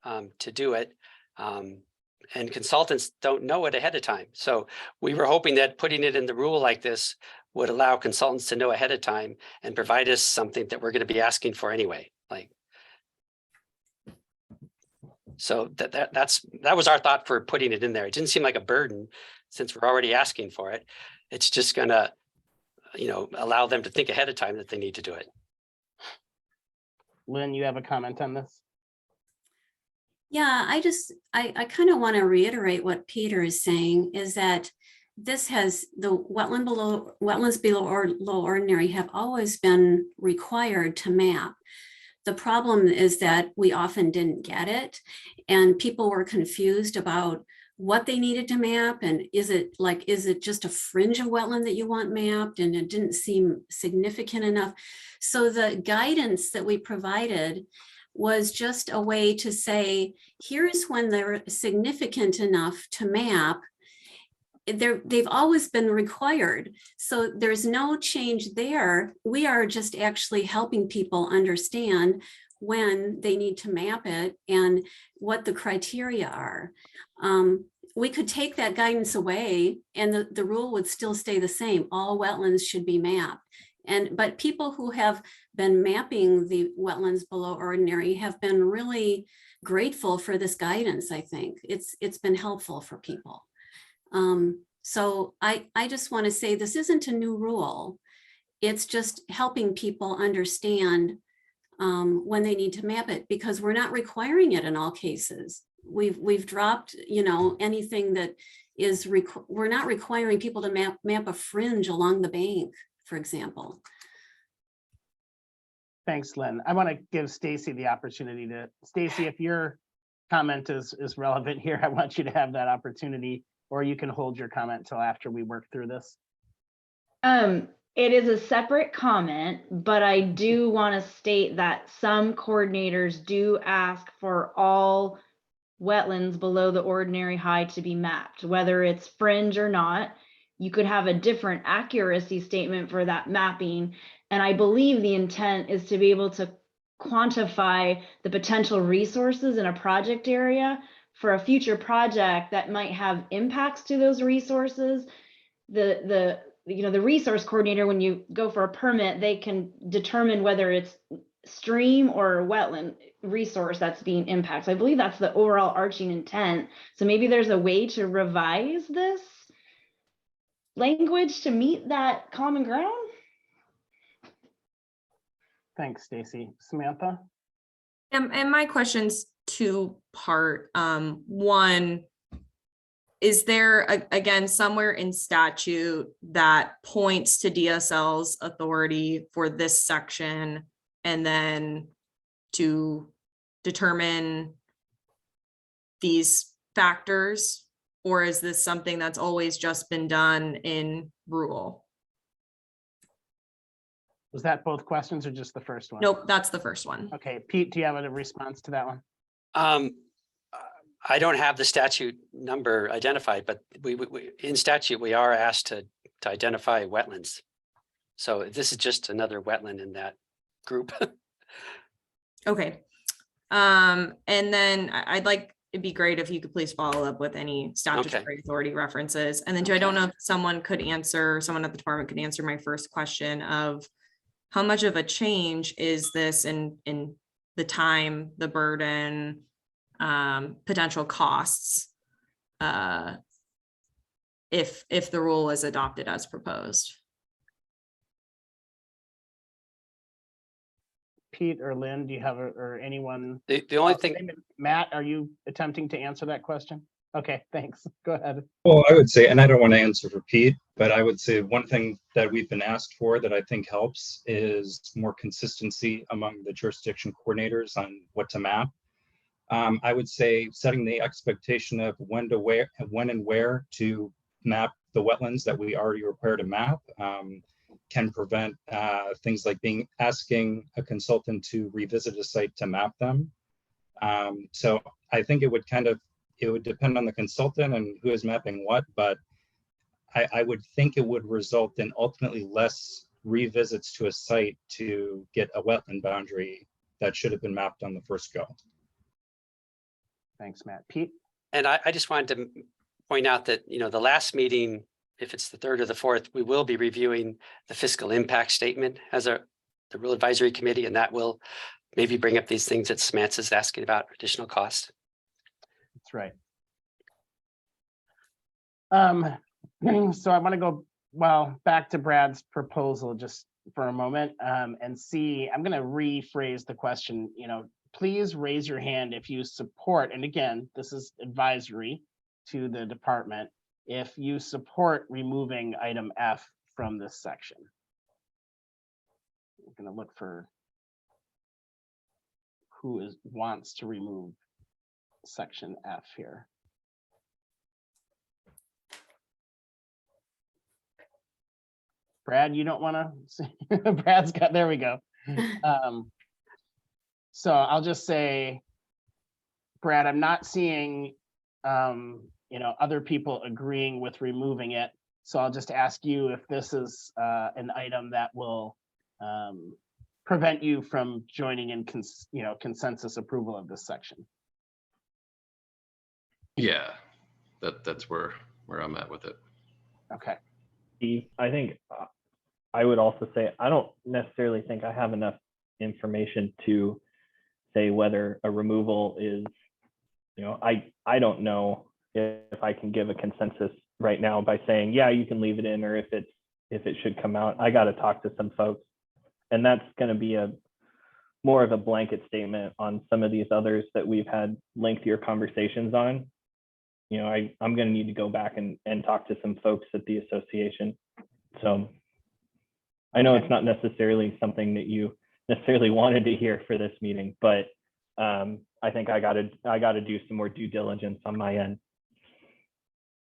to do it. And consultants don't know it ahead of time. So we were hoping that putting it in the rule like this would allow consultants to know ahead of time and provide us something that we're going to be asking for anyway. So that was our thought for putting it in there. It didn't seem like a burden since we're already asking for it. It's just gonna, allow them to think ahead of time that they need to do it. Lynn, you have a comment on this? Yeah, I kind of want to reiterate what Peter is saying, is that this has the wetlands below or low ordinary have always been required to map. The problem is that we often didn't get it, and people were confused about what they needed to map, and is it just a fringe of wetland that you want mapped, and it didn't seem significant enough. So the guidance that we provided was just a way to say, here's when they're significant enough to map. They've always been required. So there's no change there. We are just actually helping people understand when they need to map it and what the criteria are. We could take that guidance away and the rule would still stay the same. All wetlands should be mapped. But people who have been mapping the wetlands below ordinary have been really grateful for this guidance. I think it's been helpful for people. So I just want to say this isn't a new rule. It's just helping people understand when they need to map it, because we're not requiring it in all cases. We've dropped, anything that is we're not requiring people to map a fringe along the bank, for example. Thanks, Lynn. I want to give Stacy the opportunity to, Stacy, if your comment is relevant here, I want you to have that opportunity, or you can hold your comment till after we work through this. It is a separate comment, but I do want to state that some coordinators do ask for all wetlands below the ordinary high to be mapped, whether it's fringe or not. You could have a different accuracy statement for that mapping. And I believe the intent is to be able to quantify the potential resources in a project area for a future project that might have impacts to those resources. The resource coordinator, when you go for a permit, they can determine whether it's stream or wetland resource that's being impacted. So I believe that's the overall arching intent. So maybe there's a way to revise this language to meet that common ground. Thanks, Stacy. Samantha? And my question's two-part. One, is there, again, somewhere in statute that points to DSL's authority for this section and then to determine these factors? Or is this something that's always just been done in rule? Was that both questions or just the first one? Nope, that's the first one. Okay, Pete, do you have a response to that one? I don't have the statute number identified, but we in statute, we are asked to identify wetlands. So this is just another wetland in that group. Okay. And then it'd be great if you could please follow up with any statutory authority references. And then I don't know if someone at the department could answer my first question of how much of a change is this in the time, the burden, potential costs, if the rule is adopted as proposed. Pete or Lynn, do you have or anyone? The only thing, Matt, are you attempting to answer that question? Okay, thanks. Go ahead. Well, I would say, and I don't want to answer for Pete, but I would say one thing that we've been asked for that I think helps is more consistency among the jurisdiction coordinators on what to map. I would say setting the expectation of when and where to map the wetlands that we already require to map can prevent things like asking a consultant to revisit a site to map them. So I think it would depend on the consultant and who is mapping what, but I would think it would result in ultimately less revisits to a site to get a wetland boundary that should have been mapped on the first go. Thanks, Matt. Pete? and I just wanted to point out that, the last meeting, if it's the third or the fourth, we will be reviewing the fiscal impact statement as the Rule Advisory Committee, and that will maybe bring up these things that Samantha's asking about, additional cost. That's right. So I want to go, well, back to Brad's proposal just for a moment and see, I'm going to rephrase the question, please raise your hand if you support, and again, this is advisory to the department, if you support removing item F from this section. I'm going to look for who wants to remove section F here. Brad, you don't want to? Brad's got, there we go. So I'll just say, Brad, I'm not seeing, other people agreeing with removing it. So I'll just ask you if this is an item that will prevent you from joining in, consensus approval of this section. Yeah, that's where I'm at with it. Okay. I think I would also say, I don't necessarily think I have enough information to say whether a removal is, I don't know if I can give a consensus right now by saying, yeah, you can leave it in, or if it should come out. I got to talk to some folks, and that's going to be more of a blanket statement on some of these others that we've had lengthier conversations on. I'm going to need to go back and talk to some folks at the association. So I know it's not necessarily something that you necessarily wanted to hear for this meeting, but I think I got to do some more due diligence on my end.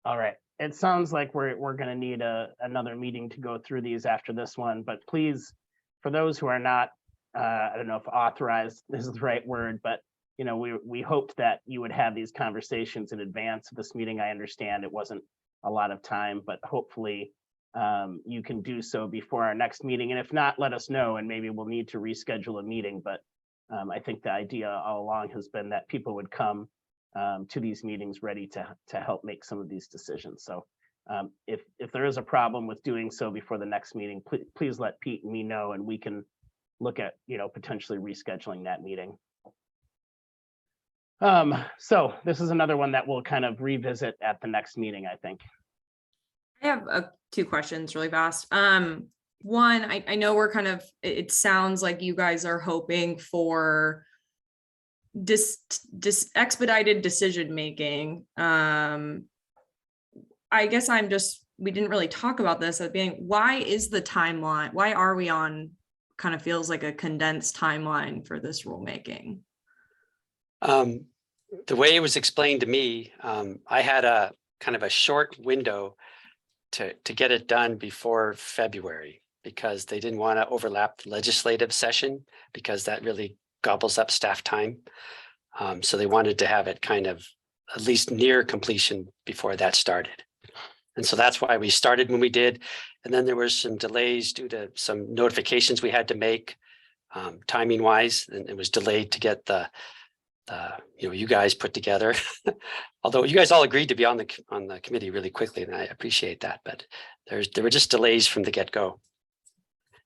All right. It sounds like we're going to need another meeting to go through these after this one, but please, for those who are not, I don't know if authorized is the right word, but we hoped that you would have these conversations in advance of this meeting. I understand it wasn't a lot of time, but hopefully you can do so before our next meeting. And if not, let us know, and maybe we'll need to reschedule a meeting. But I think the idea all along has been that people would come to these meetings ready to help make some of these decisions. So if there is a problem with doing so before the next meeting, please let Pete and me know, and we can look at potentially rescheduling that meeting. So this is another one that we'll kind of revisit at the next meeting, I think. I have two questions really fast. One, I know we're kind of, it sounds like you guys are hoping for expedited decision making. I guess we didn't really talk about this at the beginning. Why is the timeline? Why are we on kind of feels like a condensed timeline for this rulemaking? The way it was explained to me, I had a kind of a short window to get it done before February, because they didn't want to overlap the legislative session, because that really gobbles up staff time. So they wanted to have it kind of at least near completion before that started. And so that's why we started when we did. And then there was some delays due to some notifications we had to make timing wise, and it was delayed to get you guys put together. Although you guys all agreed to be on the committee really quickly, and I appreciate that, but there were just delays from the get-go,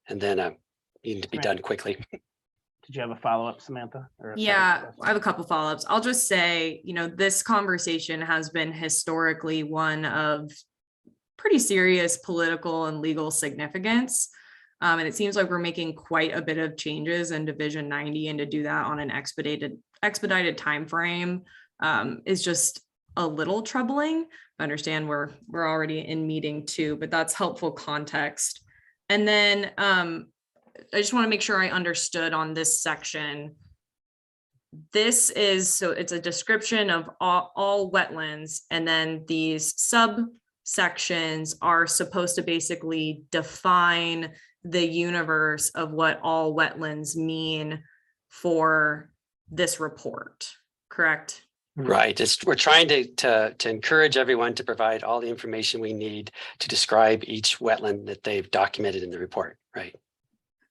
and then needed to be done quickly. Did you have a follow-up, Samantha? Yeah, I have a couple follow-ups. I'll just say, this conversation has been historically one of pretty serious political and legal significance. And it seems like we're making quite a bit of changes in Division 90, and to do that on an expedited time frame is just a little troubling. I understand we're already in meeting 2, but that's helpful context. And then I just want to make sure I understood on this section. This is, so it's a description of all wetlands, and then these subsections are supposed to basically define the universe of what all wetlands mean for this report, correct? Right. We're trying to encourage everyone to provide all the information we need to describe each wetland that they've documented in the report, right?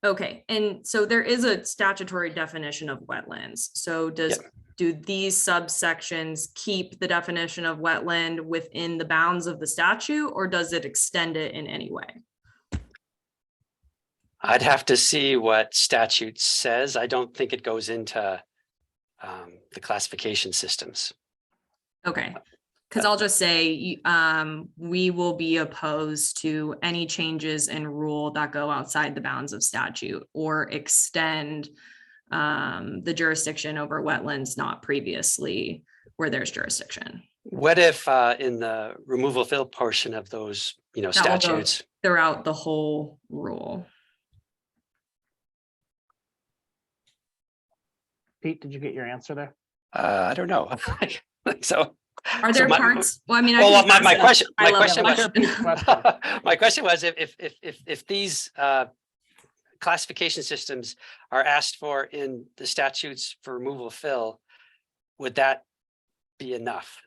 Okay, and so there is a statutory definition of wetlands. So do these subsections keep the definition of wetland within the bounds of the statute, or does it extend it in any way? I'd have to see what statute says. I don't think it goes into the classification systems. Okay, because I'll just say, we will be opposed to any changes in rule that go outside the bounds of statute or extend the jurisdiction over wetlands not previously where there's jurisdiction. What if in the removal fill portion of those, That will go statutes? throughout the whole rule. Pete, did you get your answer there? I don't know. So. Are there parts? Well, I mean, Well, can my ask a question high-level was, my question was if these classification systems are asked for in the statutes for removal fill, would that be enough?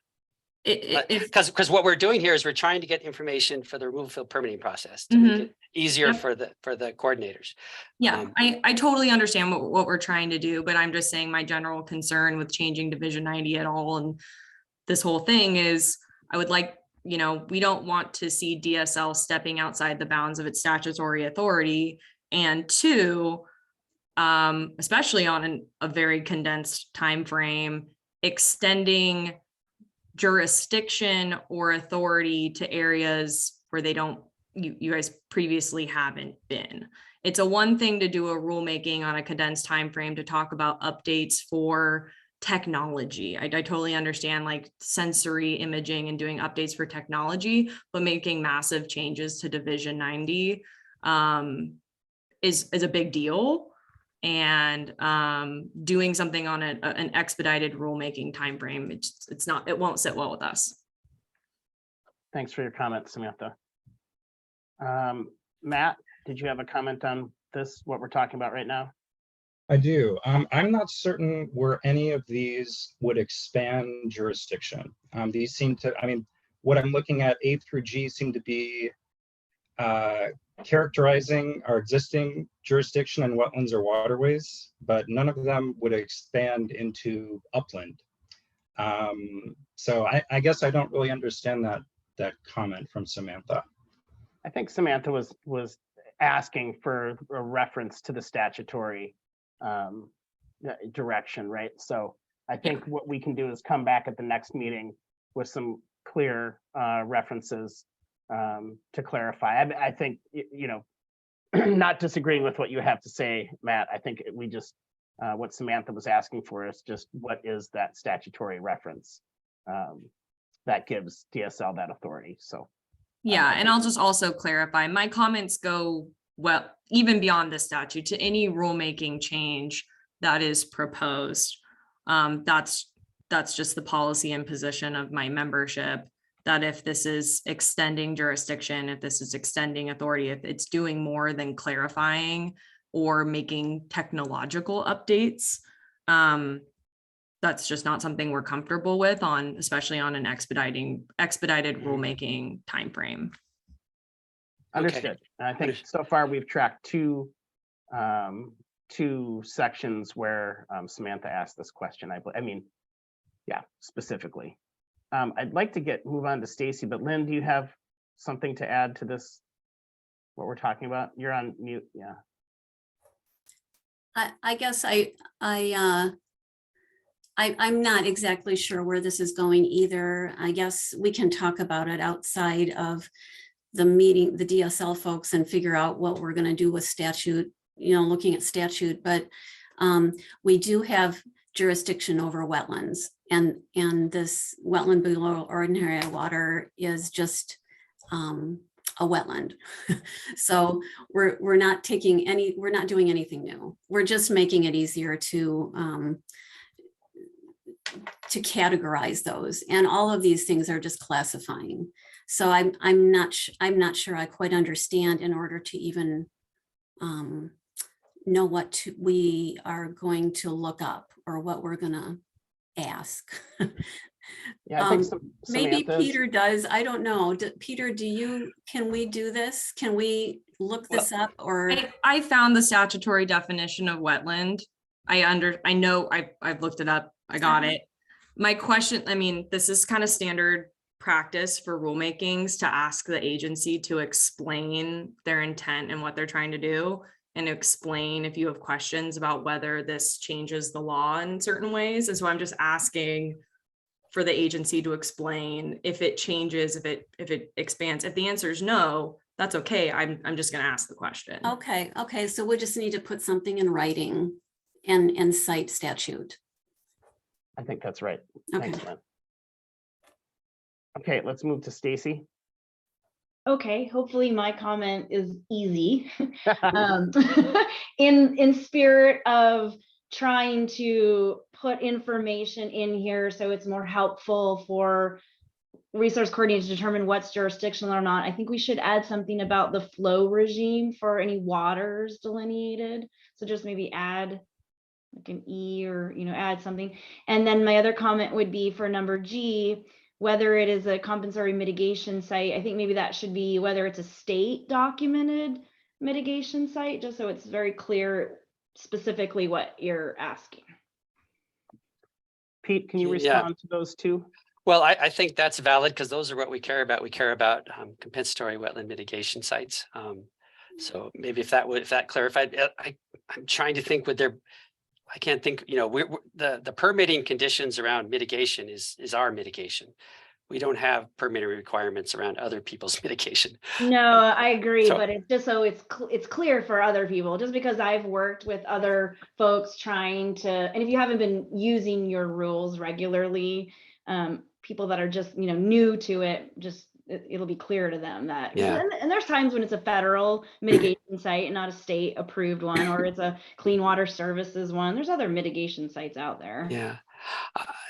Because what we're doing here is we're trying to get information for the removal fill permitting process to make it easier for the coordinators. Yeah, I totally understand what we're trying to do, but I'm just saying my general concern with changing Division 90 at all and this whole thing is I would like, we don't want to see DSL stepping outside the bounds of its statutory authority. And two, especially on a very condensed time frame, extending jurisdiction or authority to areas where they don't, you guys previously haven't been. It's a one thing to do a rulemaking on a condensed time frame to talk about updates for technology. I totally understand like sensory imaging and doing updates for technology, but making massive changes to Division 90 is a big deal. And doing something on an expedited rulemaking timeframe, it won't sit well with us. Thanks for your comment, Samantha. Matt, did you have a comment on this, what we're talking about right now? I do. I'm not certain where any of these would expand jurisdiction. These seem to, what I'm looking at, A through G, seem to be characterizing our existing jurisdiction in wetlands or waterways, but none of them would expand into upland. So I guess I don't really understand that comment from Samantha. I think Samantha was asking for a reference to the statutory direction, right? So I think what we can do is come back at the next meeting with some clear references to clarify. I think, not disagreeing with what you have to say, Matt. I think we just, what Samantha was asking for is just what is that statutory reference that gives DSL that authority. So. Yeah, and I'll just also clarify, my comments go even beyond the statute to any rulemaking change that is proposed. That's just the policy and position of my membership, that if this is extending jurisdiction, if this is extending authority, if it's doing more than clarifying or making technological updates, that's just not something we're comfortable with especially on an expedited rulemaking timeframe. Understood. Okay. And I think so far we've tracked two sections where Samantha asked this question. Specifically. I'd like to move on to Stacy, but Lynn, do you have something to add to this? What we're talking about? You're on mute. Yeah. I guess I'm not exactly sure where this is going either. I guess we can talk about it outside of the meeting, the DSL folks, and figure out what we're going to do with statute, looking at statute. But we do have jurisdiction over wetlands, and this wetland below ordinary water is just a wetland. So we're not doing anything new. We're just making it easier to categorize those, and all of these things are just classifying. So I'm not sure I quite understand in order to even know what we are going to look up or what we're gonna ask. Yeah, I think maybe Samantha's- Peter does. I don't know. Peter, can we do this? Can we look this up? Or I found the statutory definition of wetland. I know I've looked it up. I got it. My question, this is kind of standard practice for rulemakings to ask the agency to explain their intent and what they're trying to do, and explain if you have questions about whether this changes the law in certain ways. And so I'm just asking for the agency to explain if it changes, if it expands. If the answer is no, that's okay. I'm just going to ask the question. Okay, so we just need to put something in writing and cite statute. I think that's right. Okay. Thanks, Lynn. Okay, let's move to Stacy. Okay, hopefully my comment is easy. In spirit of trying to put information in here so it's more helpful for resource coordinators to determine what's jurisdictional or not, I think we should add something about the flow regime for any waters delineated. So just maybe add like an E or, add something. And then my other comment would be for number G, whether it is a compensatory mitigation site, I think maybe that should be whether it's a state documented mitigation site, just so it's very clear specifically what you're asking. Pete, can you respond to those two? Well, I think that's valid because those are what we care about. We care about compensatory wetland mitigation sites. So maybe if that clarified, I'm trying to think I can't think, the permitting conditions around mitigation is our mitigation. We don't have permitting requirements around other people's mitigation. No, I agree, So- but it's just so it's clear for other people, just because I've worked with other folks trying to, and if you haven't been using your rules regularly, people that are just, new to it, just it'll be clear to them that, Yeah. and there's times when it's a federal mitigation site and not a state approved one, or it's a clean water services one. There's other mitigation sites out there. Yeah.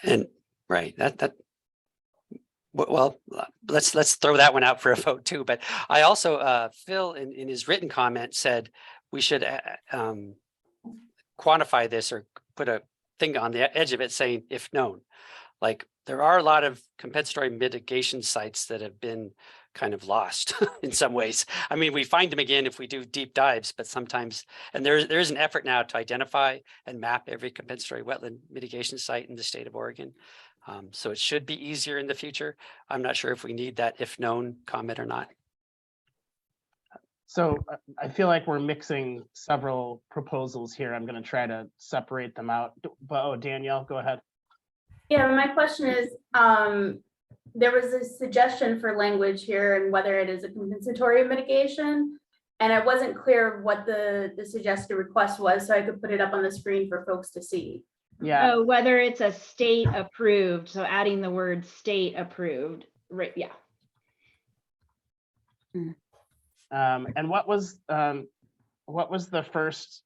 And right, well, let's throw that one out for a vote too. But I also, Phil in his written comment said we should quantify this or put a thing on the edge of it saying if known. Like there are a lot of compensatory mitigation sites that have been kind of lost in some ways. I mean, we find them again if we do deep dives, but sometimes, and there is an effort now to identify and map every compensatory wetland mitigation site in the state of Oregon. So it should be easier in the future. I'm not sure if we need that if known comment or not. So I feel like we're mixing several proposals here. I'm going to try to separate them out. But Danielle, go ahead. Yeah, my question is, there was a suggestion for language here and whether it is a compensatory mitigation. And I wasn't clear what the suggested request was, so I could put it up on the screen for folks to see. Yeah. Oh, whether it's a state approved, so adding the word state approved, right? Yeah. And what was the first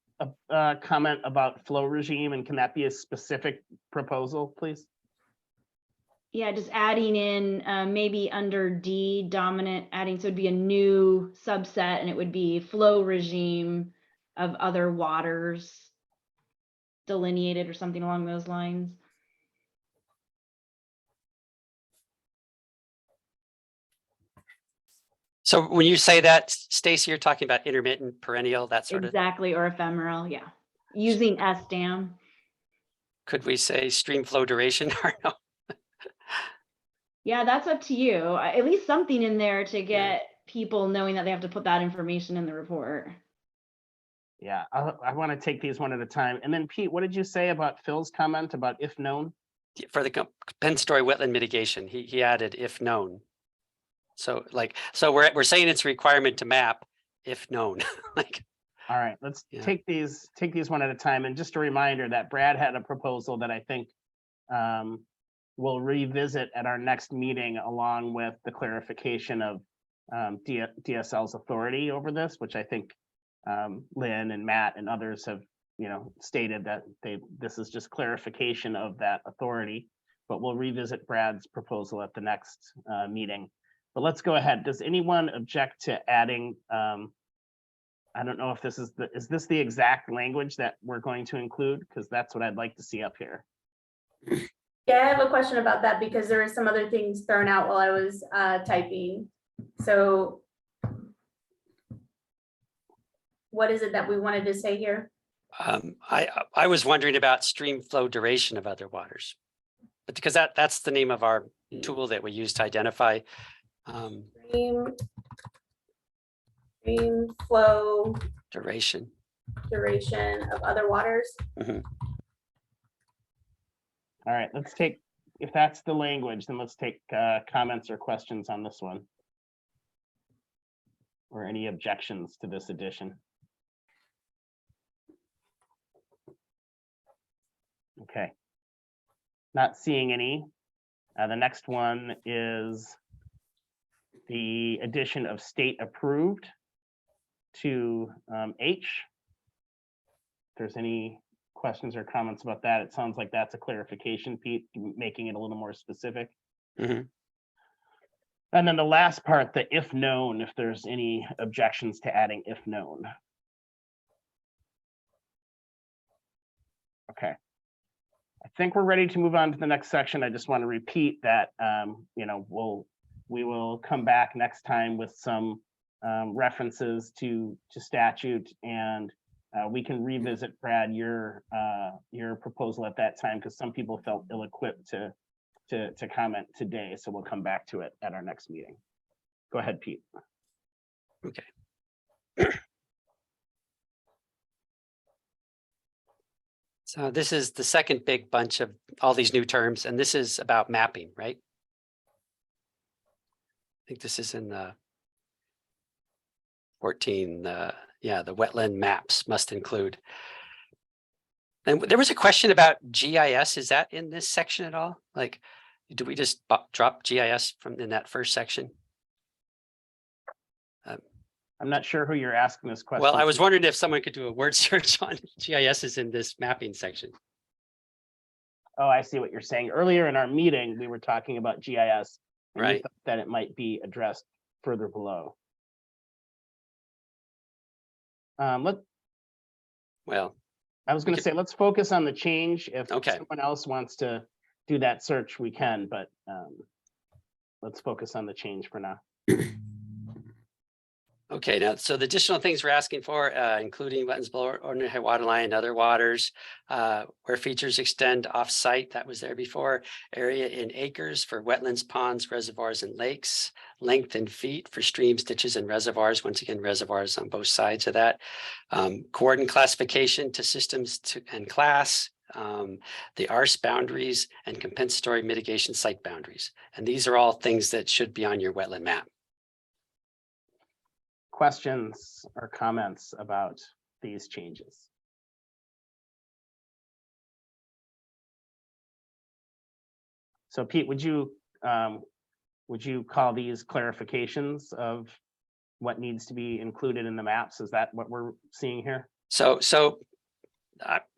comment about flow regime, and can that be a specific proposal, please? Yeah, just adding in maybe under D dominant, adding, so it'd be a new subset and it would be flow regime of other waters delineated or something along those lines. So when you say that, Stacy, you're talking about intermittent, perennial, that sort of. Exactly, or ephemeral, yeah. Using SDAM. Could we say stream flow duration or no? Yeah, that's up to you. At least something in there to get people knowing that they have to put that information in the report. Yeah, I want to take these one at a time. And then Pete, what did you say about Phil's comment about if known? For the compensatory wetland mitigation, he added if known. So we're saying it's a requirement to map if known. Like. All right, let's take these one at a time. And just a reminder that Brad had a proposal that I think we'll revisit at our next meeting, along with the clarification of DSL's authority over this, which I think Lynn and Matt and others have stated that this is just clarification of that authority, but we'll revisit Brad's proposal at the next meeting. But let's go ahead. Does anyone object to adding, I don't know if this is this the exact language that we're going to include? Because that's what I'd like to see up here. Yeah, I have a question about that because there were some other things thrown out while I was typing. So what is it that we wanted to say here? I was wondering about stream flow duration of other waters, but because that's the name of our tool that we use to identify Stream flow duration of other waters. Mm-hmm. All right, let's take if that's the language, then let's take comments or questions on this one. Or any objections to this addition. Okay. Not seeing any. The next one is the addition of state approved to H. If there's any questions or comments about that, it sounds like that's a clarification, Pete, making it a little more specific. Mm-hmm. And then the last part, the if known, if there's any objections to adding if known. Okay. I think we're ready to move on to the next section. I just want to repeat that, you know, we will come back next time with some references to statute, and we can revisit, Brad, your proposal at that time, because some people felt ill-equipped to comment today. So we'll come back to it at our next meeting. Go ahead, Pete. Okay. So this is the second big bunch of all these new terms, and this is about mapping, right? I think this is in the 14, yeah, the wetland maps must include. And there was a question about GIS. Is that in this section at all? Like, do we just drop GIS from in that first section? I'm not sure who you're asking this question. Well, I was to. wondering if someone could do a word search on GIS is in this mapping section. Oh, I see what you're saying. Earlier in our meeting, we were talking about GIS, and we Right. thought that it might be addressed further below. Well, I was going to say, let's focus on the change. If Okay. someone else wants to do that search, we can, but let's focus on the change for now. okay, now, so the additional things we're asking for, including wetlands below ordinary high water line and other waters, where features extend off-site, that was there before, area in acres for wetlands, ponds, reservoirs, and lakes, length in feet for streams, ditches, and reservoirs, once again, reservoirs on both sides of that, coordinate classification to systems and class, the arse boundaries, and compensatory mitigation site boundaries. And these are all things that should be on your wetland map. Questions or comments about these changes? So Pete, would you call these clarifications of what needs to be included in the maps? Is that what we're seeing here? So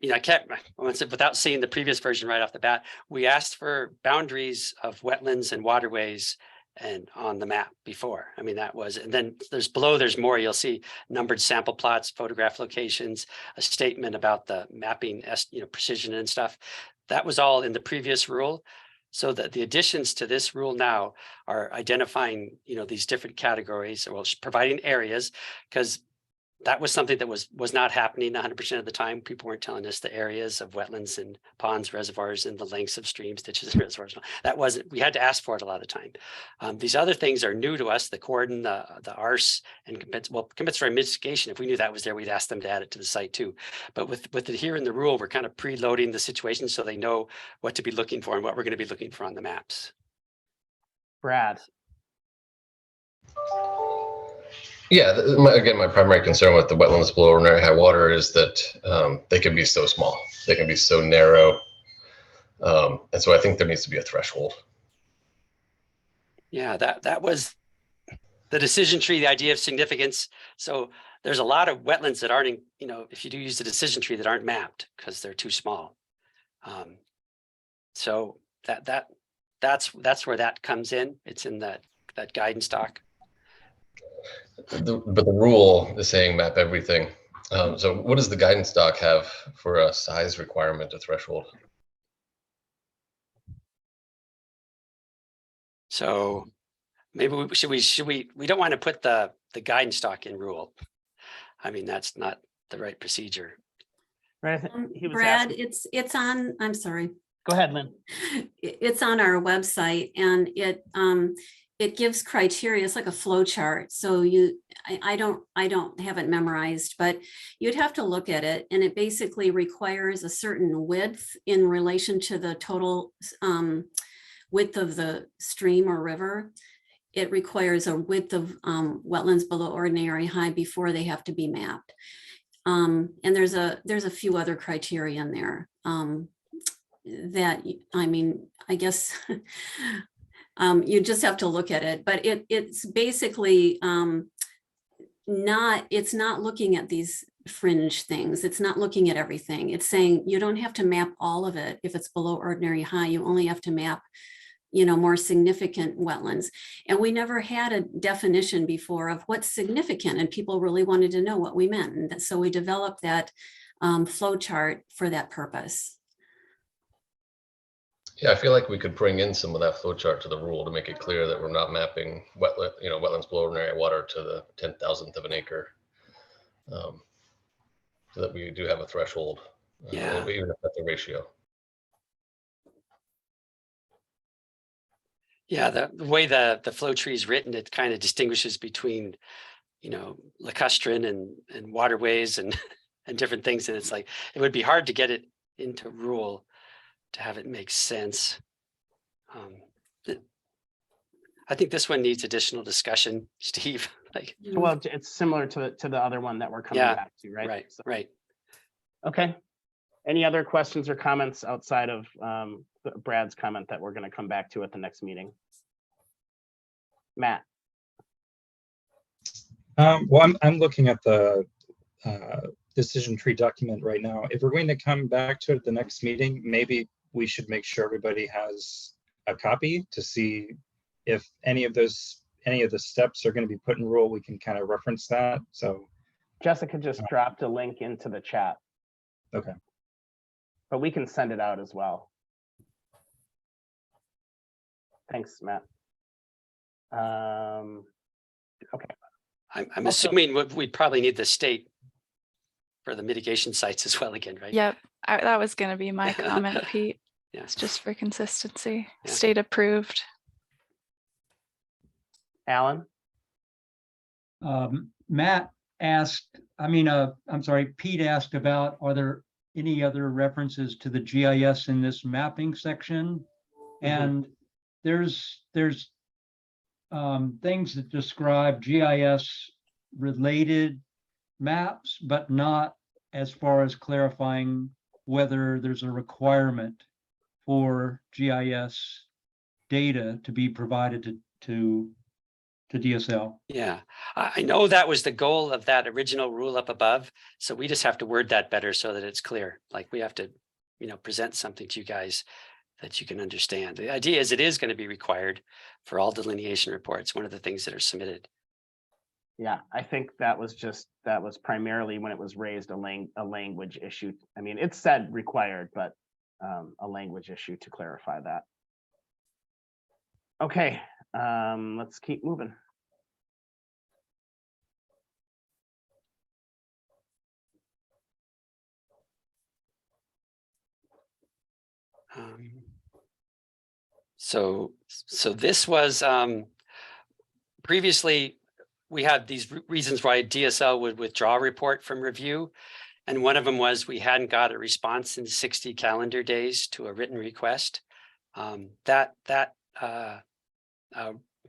you know, I can't, without seeing the previous version right off the bat, we asked for boundaries of wetlands and waterways and on the map before. I mean, that was, and then there's more, you'll see numbered sample plots, photograph locations, a statement about the mapping, you know, precision and stuff. That was all in the previous rule. So that the additions to this rule now are identifying, you know, these different categories, or providing areas, because that was something that was not happening 100% of the time. People weren't telling us the areas of wetlands and ponds, reservoirs, and the lengths of streams, ditches, and reservoirs. That wasn't, we had to ask for it a lot of the time. These other things are new to us, the cordon, the arse, and compensatory mitigation. If we knew that was there, we'd ask them to add it to the site too. But with it here in the rule, we're kind of preloading the situation so they know what to be looking for and what we're going to be looking for on the maps. Brad. Yeah, again, my primary concern with the wetlands below ordinary high water is that they can be so small, they can be so narrow, and so I think there needs to be a threshold. Yeah, that was the decision tree, the idea of significance. So there's a lot of wetlands that aren't, you know, if you do use the decision tree, that aren't mapped because they're too small. So that's where that comes in. It's in that guidance doc. But the rule is saying map everything. So what does the guidance doc have for a size requirement, a threshold? So maybe we don't want to put the guidance doc in rule. I mean, that's not the right procedure. Right. Brad, it's on, I'm sorry. Go ahead, Lynn. It's on our website, and it gives criteria. It's like a flow chart. So I don't have it memorized, but you'd have to look at it, and it basically requires a certain width in relation to the total width of the stream or river, it requires a width of wetlands below ordinary high before they have to be mapped. And there's a few other criteria in there that, I mean, I guess you just have to look at it, but it's basically it's not looking at these fringe things. It's not looking at everything. It's saying you don't have to map all of it. If it's below ordinary high, you only have to map, you know, more significant wetlands. And we never had a definition before of what's significant, and people really wanted to know what we meant. And so we developed that flow chart for that purpose. Yeah, I feel like we could bring in some of that flow chart to the rule to make it clear that we're not mapping wetlands below ordinary water to the 10,000th of an acre. So that we do have a threshold, Yeah. even if that's a ratio. Yeah, the way the flow tree is written, it kind of distinguishes between, you know, lacustrine and waterways and and different things. And it's like, it would be hard to get it into rule to have it make sense. I think this one needs additional discussion, Steve. Like, Well, it's similar to the other one that we're coming Yeah, back to, right? right, So- right. Okay. Any other questions or comments outside of Brad's comment that we're going to come back to at the next meeting? Matt. Well, I'm looking at the decision tree document right now. If we're going to come back to it at the next meeting, maybe we should make sure everybody has a copy to see if any of the steps are going to be put in rule. We can kind of reference that. So Jessica just dropped a link into the chat. Okay. But we can send it out as well. Thanks, Matt. Okay. I'm assuming we'd probably need the state for the mitigation sites as well again, right? Yep, that was going to be my comment, Pete. Yeah. It's just for consistency, Yeah. state approved. Alan? Matt asked, I'm sorry, Pete asked about, are there any other references to the GIS in this mapping section? And there's things that describe GIS related maps, but not as far as clarifying whether there's a requirement for GIS data to be provided to DSL. Yeah, I know that was the goal of that original rule up above. So we just have to word that better so that it's clear. Like we have to, you know, present something to you guys that you can understand. The idea is it is going to be required for all delineation reports, one of the things that are submitted. Yeah, I think that was primarily when it was raised a language issue. I mean, it said required, but a language issue to clarify that. Okay, let's keep moving. So this was previously we had these reasons why DSL would withdraw a report from review. And one of them was we hadn't got a response in 60 calendar days to a written request. That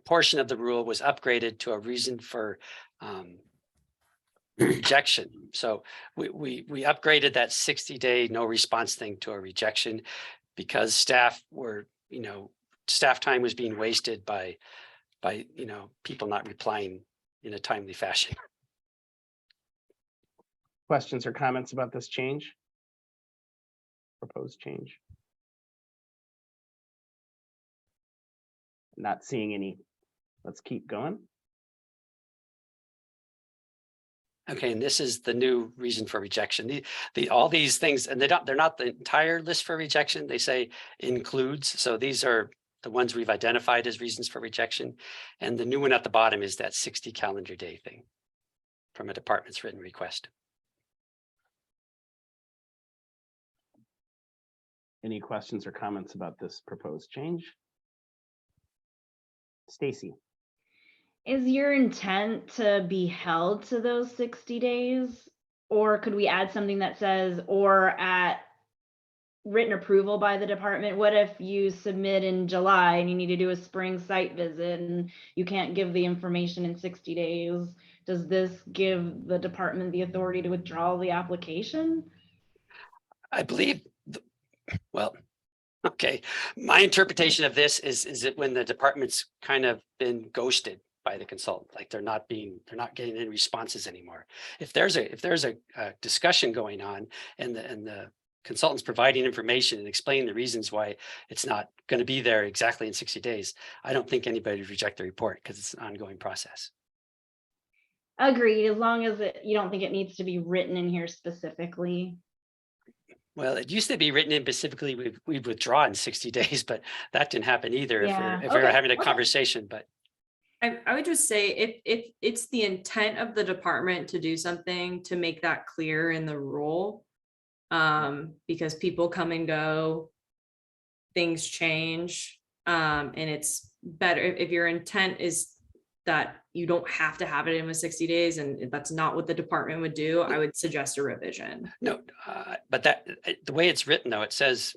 portion of the rule was upgraded to a reason for rejection. So we upgraded that 60-day no response thing to a rejection because staff were, you know, staff time was being wasted by you know, people not replying in a timely fashion. Questions or comments about this change? Proposed change? Not seeing any. Let's keep going. Okay, and this is the new reason for rejection. All these things, and they're not the entire list for rejection. They say includes. So these are the ones we've identified as reasons for rejection. And the new one at the bottom is that 60 calendar day thing from a department's written request. Any questions or comments about this proposed change? Stacy. Is your intent to be held to those 60 days? Or could we add something that says, or at written approval by the department? What if you submit in July and you need to do a spring site visit and you can't give the information in 60 days? Does this give the department the authority to withdraw the application? I believe, well, okay, my interpretation of this is that when the department's kind of been ghosted by the consultant, like they're not getting any responses anymore. If there's a discussion going on and the consultant's providing information and explaining the reasons why it's not going to be there exactly in 60 days, I don't think anybody would reject the report because it's an ongoing process. Agreed, as long as you don't think it needs to be written in here specifically. Well, it used to be written in specifically, we'd withdraw in 60 days, but that didn't happen either Yeah, if we were okay, having a okay. conversation, but. I would just say if it's the intent of the department to do something, to make that clear in the rule. Because people come and go, things change, and it's better if your intent is that you don't have to have it in with 60 days, and that's not what the department would do, I would suggest a revision. No, but the way it's written though, it says,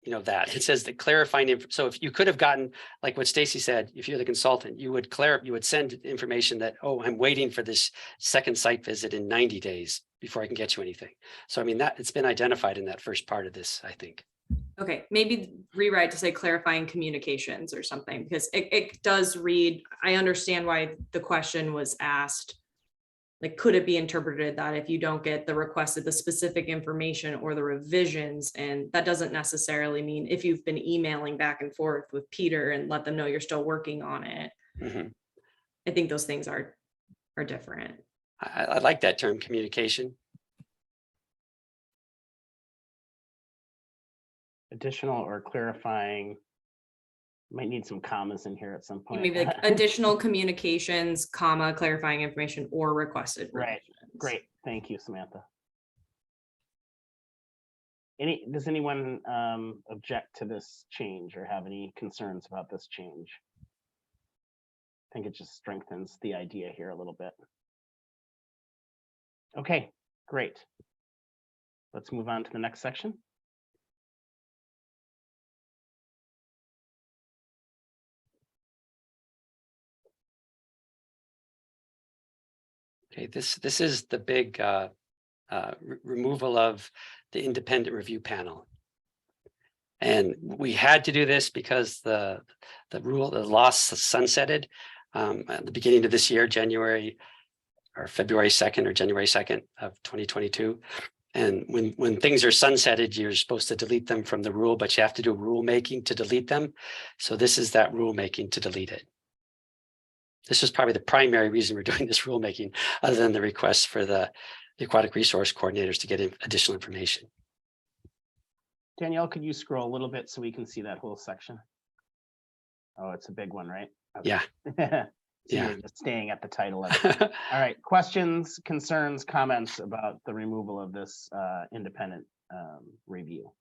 that it says that clarifying. So if you could have gotten, like what Stacy said, if you're the consultant, you would send information that, oh, I'm waiting for this second site visit in 90 days before I can get you anything. So I mean, that it's been identified in that first part of this, I think. Okay, maybe rewrite to say clarifying communications or something, because it does read, I understand why the question was asked. Like, could it be interpreted that if you don't get the requested, the specific information or the revisions, and that doesn't necessarily mean if you've been emailing back and forth with Peter and let them know you're still working on it. Mm-hmm. I think those things are different. I like that term, communication. Additional or clarifying. Might need some commas in here at some point. Maybe like additional communications, comma, clarifying information or requested. Right. Great. Thank you, Samantha. Does anyone object to this change or have any concerns about this change? I think it just strengthens the idea here a little bit. Okay, great. Let's move on to the next section. Okay, this is the big removal of the independent review panel. And we had to do this because the law sunsetted at the beginning of this year, January or February 2nd or January 2nd of 2022. And when things are sunsetted, you're supposed to delete them from the rule, but you have to do rulemaking to delete them. So this is that rulemaking to delete it. This is probably the primary reason we're doing this rulemaking, other than the request for the aquatic resource coordinators to get additional information. Danielle, could you scroll a little bit so we can see that whole section? Oh, it's a big one, right? Okay. Yeah. So Yeah. you're just staying at the title of it. All right, questions, concerns, comments about the removal of this independent review?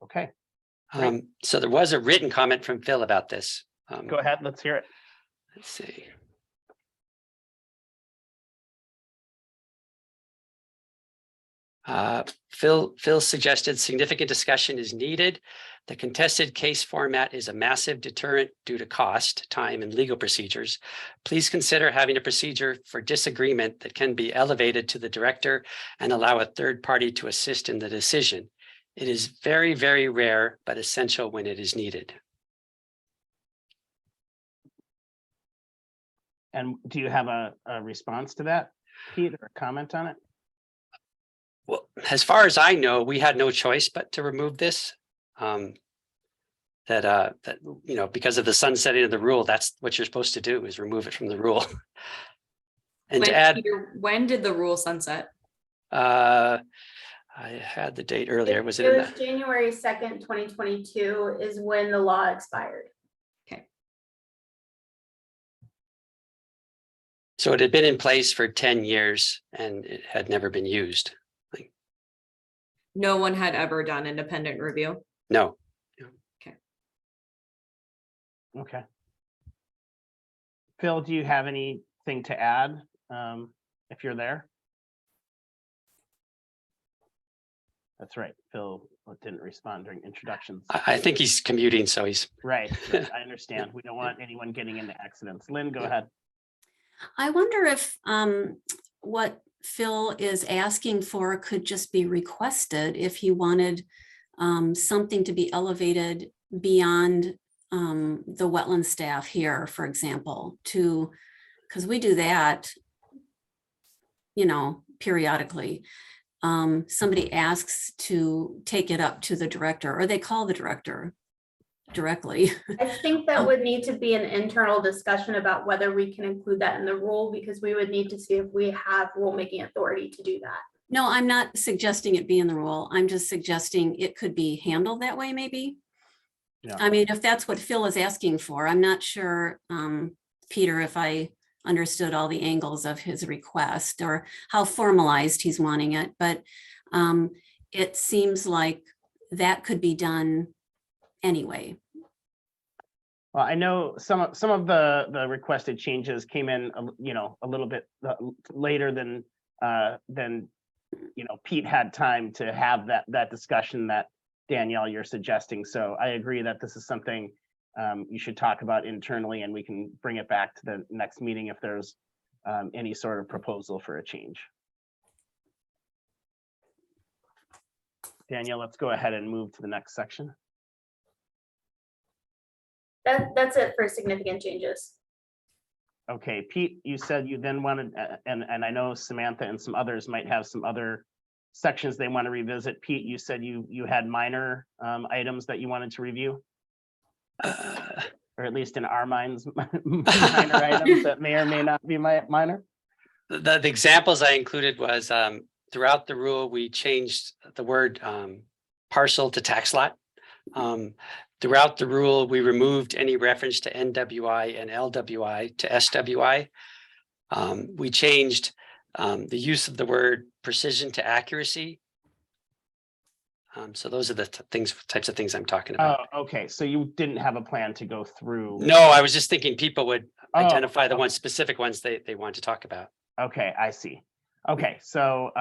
Okay. So there was a written comment from Phil about this. Go ahead, let's hear it. Let's see. Phil suggested significant discussion is needed. The contested case format is a massive deterrent due to cost, time, and legal procedures. Please consider having a procedure for disagreement that can be elevated to the director and allow a third party to assist in the decision. It is very, very rare, but essential when it is needed. And do you have a response to that, Pete, or a comment on it? Well, as far as I know, we had no choice but to remove this. That because of the sunsetting of the rule, that's what you're supposed to do, is remove it from the rule. And to add, when did the rule sunset? I had the date earlier. Was it It in was January 2nd, 2022 is when the law expired. Okay. So it had been in place for 10 years and it had never been used. No one had ever done independent review. No. Okay. Phil, do you have anything to add if you're there. That's right. Phil didn't respond during introductions. I think he's commuting, so he's Right. Right, I understand. We don't want anyone getting into accidents. Lynn, go ahead. I wonder if what Phil is asking for could just be requested if he wanted something to be elevated beyond the wetland staff here, for example, because we do that, you know, periodically. Somebody asks to take it up to the director, or they call the director directly. I think that would need to be an internal discussion about whether we can include that in the rule, because we would need to see if we have rulemaking authority to do that. No, I'm not suggesting it be in the rule. I'm just suggesting it could be handled that way, maybe. Yeah. I mean, if that's what Phil is asking for, I'm not sure, Peter, if I understood all the angles of his request or how formalized he's wanting it, but it seems like that could be done anyway. Well, I know some of the requested changes came in, you know, a little bit later than you know, Pete had time to have that discussion that Danielle you're suggesting. So I agree that this is something you should talk about internally, and we can bring it back to the next meeting if there's any sort of proposal for a change. Danielle, let's go ahead and move to the next section. That's it for significant changes. Okay, Pete, you said you then wanted, and I know Samantha and some others might have some other sections they want to revisit. Pete, you said you had minor items that you wanted to review, or at least in our minds, minor items that may or may not be minor. the examples I included was throughout the rule, we changed the word parcel to tax lot. Throughout the rule, we removed any reference to NWI and LWI to SWI. We changed the use of the word precision to accuracy. So those are the types of things I'm talking about. Oh, okay. So you didn't have a plan to go through. No, I was just thinking people would identify the okay. specific ones they want to talk about. Okay, I see. Okay, so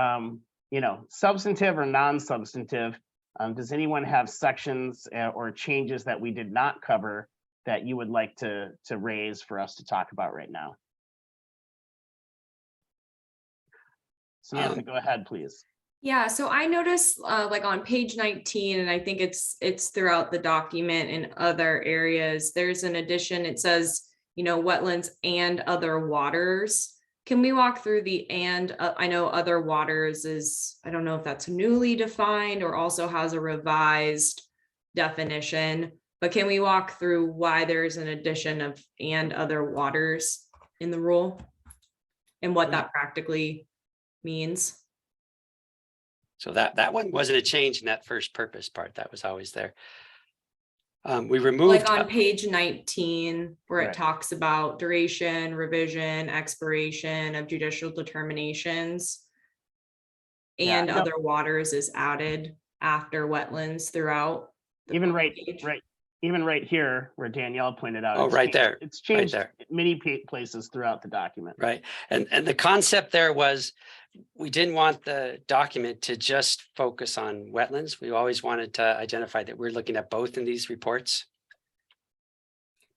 you know, substantive or non-substantive. Does anyone have sections or changes that we did not cover that you would like to raise for us to talk about right now? Samantha, go ahead, please. Yeah, so I noticed like on page 19, and I think it's throughout the document in other areas, there's an addition. It says, you know, wetlands and other waters. Can we walk through the and? I know other waters is, I don't know if that's newly defined or also has a revised definition, but can we walk through why there's an addition of and other waters in the rule and what that practically means? So that one wasn't a change in that first purpose part. That was always there. We removed like on page 19, where Right. it talks about duration, revision, expiration of judicial determinations. And Yeah, no. other waters is added after wetlands throughout. the Even page. even right here where Danielle pointed out. Oh, it's right changed- there, It's right changed there. many places throughout the document. Right. And the concept there was we didn't want the document to just focus on wetlands. We always wanted to identify that we're looking at both in these reports.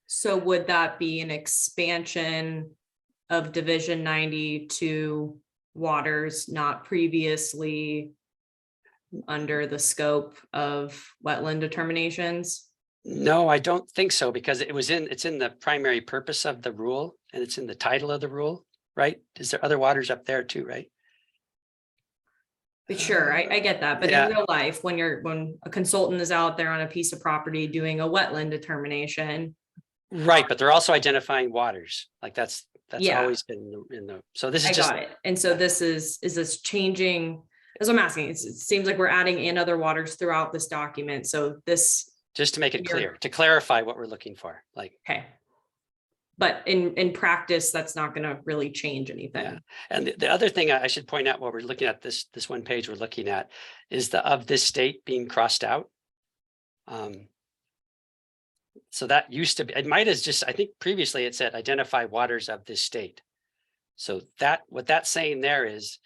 So would that be an expansion of Division 90 to waters not previously under the scope of wetland determinations? No, I don't think so, because it's in the primary purpose of the rule and it's in the title of the rule, right? Is there other waters up there too, right? But sure, I get that, but Yeah. in real life, when a consultant is out there on a piece of property doing a wetland determination. Right, but they're also identifying waters. Like that's Yeah. always been in the, so this is I just. got it. And so this is this changing, as I'm asking, it seems like we're adding in other waters throughout this document. So this, Just to make it You're- clear, to clarify what we're looking for, like. okay. But in practice, that's not gonna really change anything. Yeah. And the other thing I should point out while we're looking at this one page we're looking at is the of this state being crossed out. So that used to be, it might have just, I think previously it said identify waters of this state. So what that's saying there is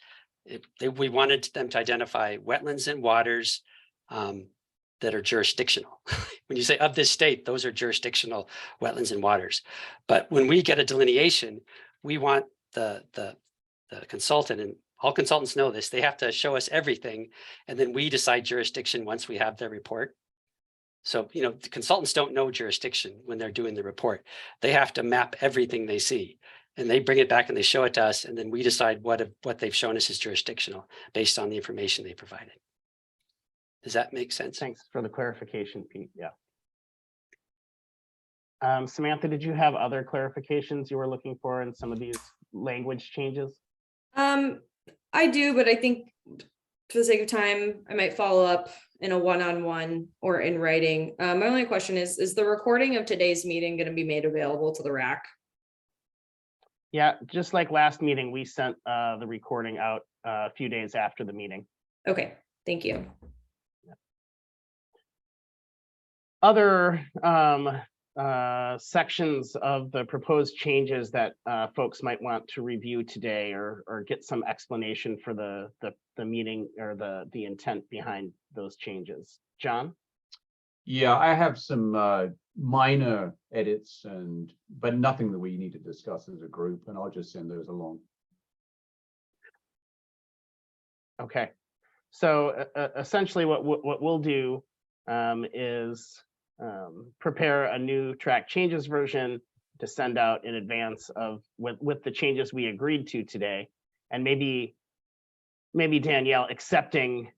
we wanted them to identify wetlands and waters that are jurisdictional. When you say of this state, those are jurisdictional wetlands and waters. But when we get a delineation, we want the consultant, and all consultants know this, they have to show us everything, and then we decide jurisdiction once we have their report. So, you know, the consultants don't know jurisdiction when they're doing the report. They have to map everything they see, and they bring it back and they show it to us, and then we decide what they've shown us is jurisdictional based on the information they provided. Does that make sense? Thanks for the clarification, Pete. Yeah. Samantha, did you have other clarifications you were looking for in some of these language changes? I do, but I think for the sake of time, I might follow up in a one-on-one or in writing. My only question is the recording of today's meeting going to be made available to the RAC? Yeah, just like last meeting, we sent the recording out a few days after the meeting. Okay, thank you. Other sections of the proposed changes that folks might want to review today or get some explanation for the meaning or the intent behind those changes. John? Yeah, I have some minor edits but nothing that we need to discuss as a group, and I'll just send those along. Okay, so essentially what we'll do is prepare a new track changes version to send out in advance of with the changes we agreed to today, and maybe Danielle accepting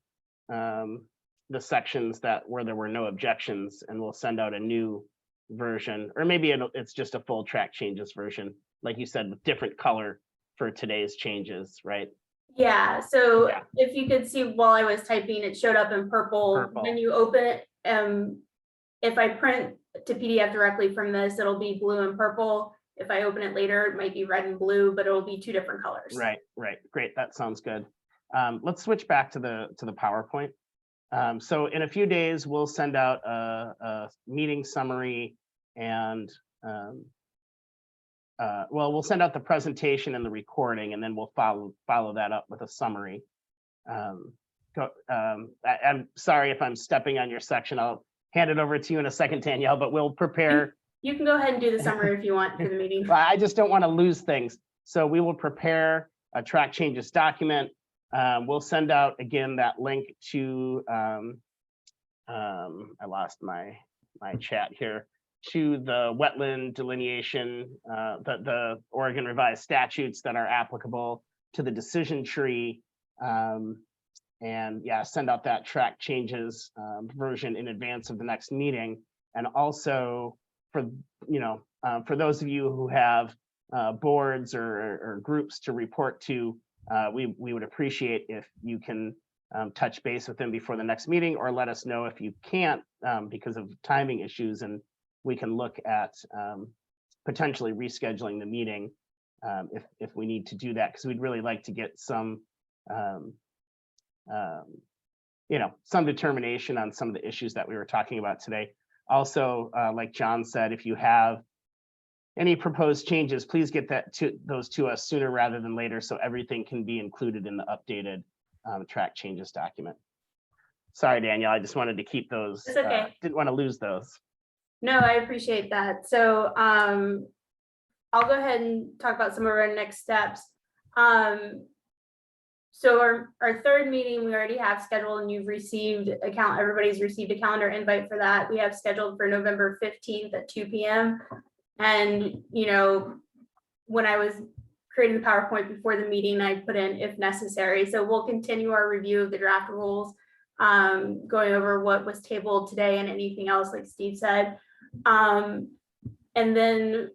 the sections where there were no objections, and we'll send out a new version, or maybe it's just a full track changes version, like you said, with different color for today's changes, right? Yeah, so if you could see while I was typing, it showed up in purple. When you open it, if I print to PDF directly from this, it'll be blue and purple. If I open it later, it might be red and blue, but it'll be two different colors. Right, great, that sounds good. Let's switch back to the PowerPoint. So in a few days, we'll send out a meeting summary, and we'll send out the presentation and the recording, and then we'll follow that up with a summary. I'm sorry if I'm stepping on your section. I'll hand it over to you in a second, Danielle, but we'll prepare. You can go ahead and do the summary if you want for the meeting. I just don't want to lose things. So we will prepare a track changes document. We'll send out again that link to, I lost my chat here, to the wetland delineation, the Oregon revised statutes that are applicable to the decision tree. And yeah, send out that track changes version in advance of the next meeting. And also for those of you who have boards or groups to report to, we would appreciate if you can touch base with them before the next meeting, or let us know if you can't because of timing issues, and we can look at potentially rescheduling the meeting if we need to do that, because we'd really like to get some some determination on some of the issues that we were talking about today. Also, like John said, if you have any proposed changes, please get those to us sooner rather than later, so everything can be included in the updated track changes document. Sorry, Danielle, I just wanted to keep those. It's okay. Didn't want to lose those. No, I appreciate that. So I'll go ahead and talk about some of our next steps. So our third meeting we already have scheduled, and everybody's received a calendar invite for that. We have scheduled for November 15th at 2 p.m. And, when I was creating the PowerPoint before the meeting, I put in if necessary. So we'll continue our review of the draft rules, going over what was tabled today and anything else, like Steve said. And then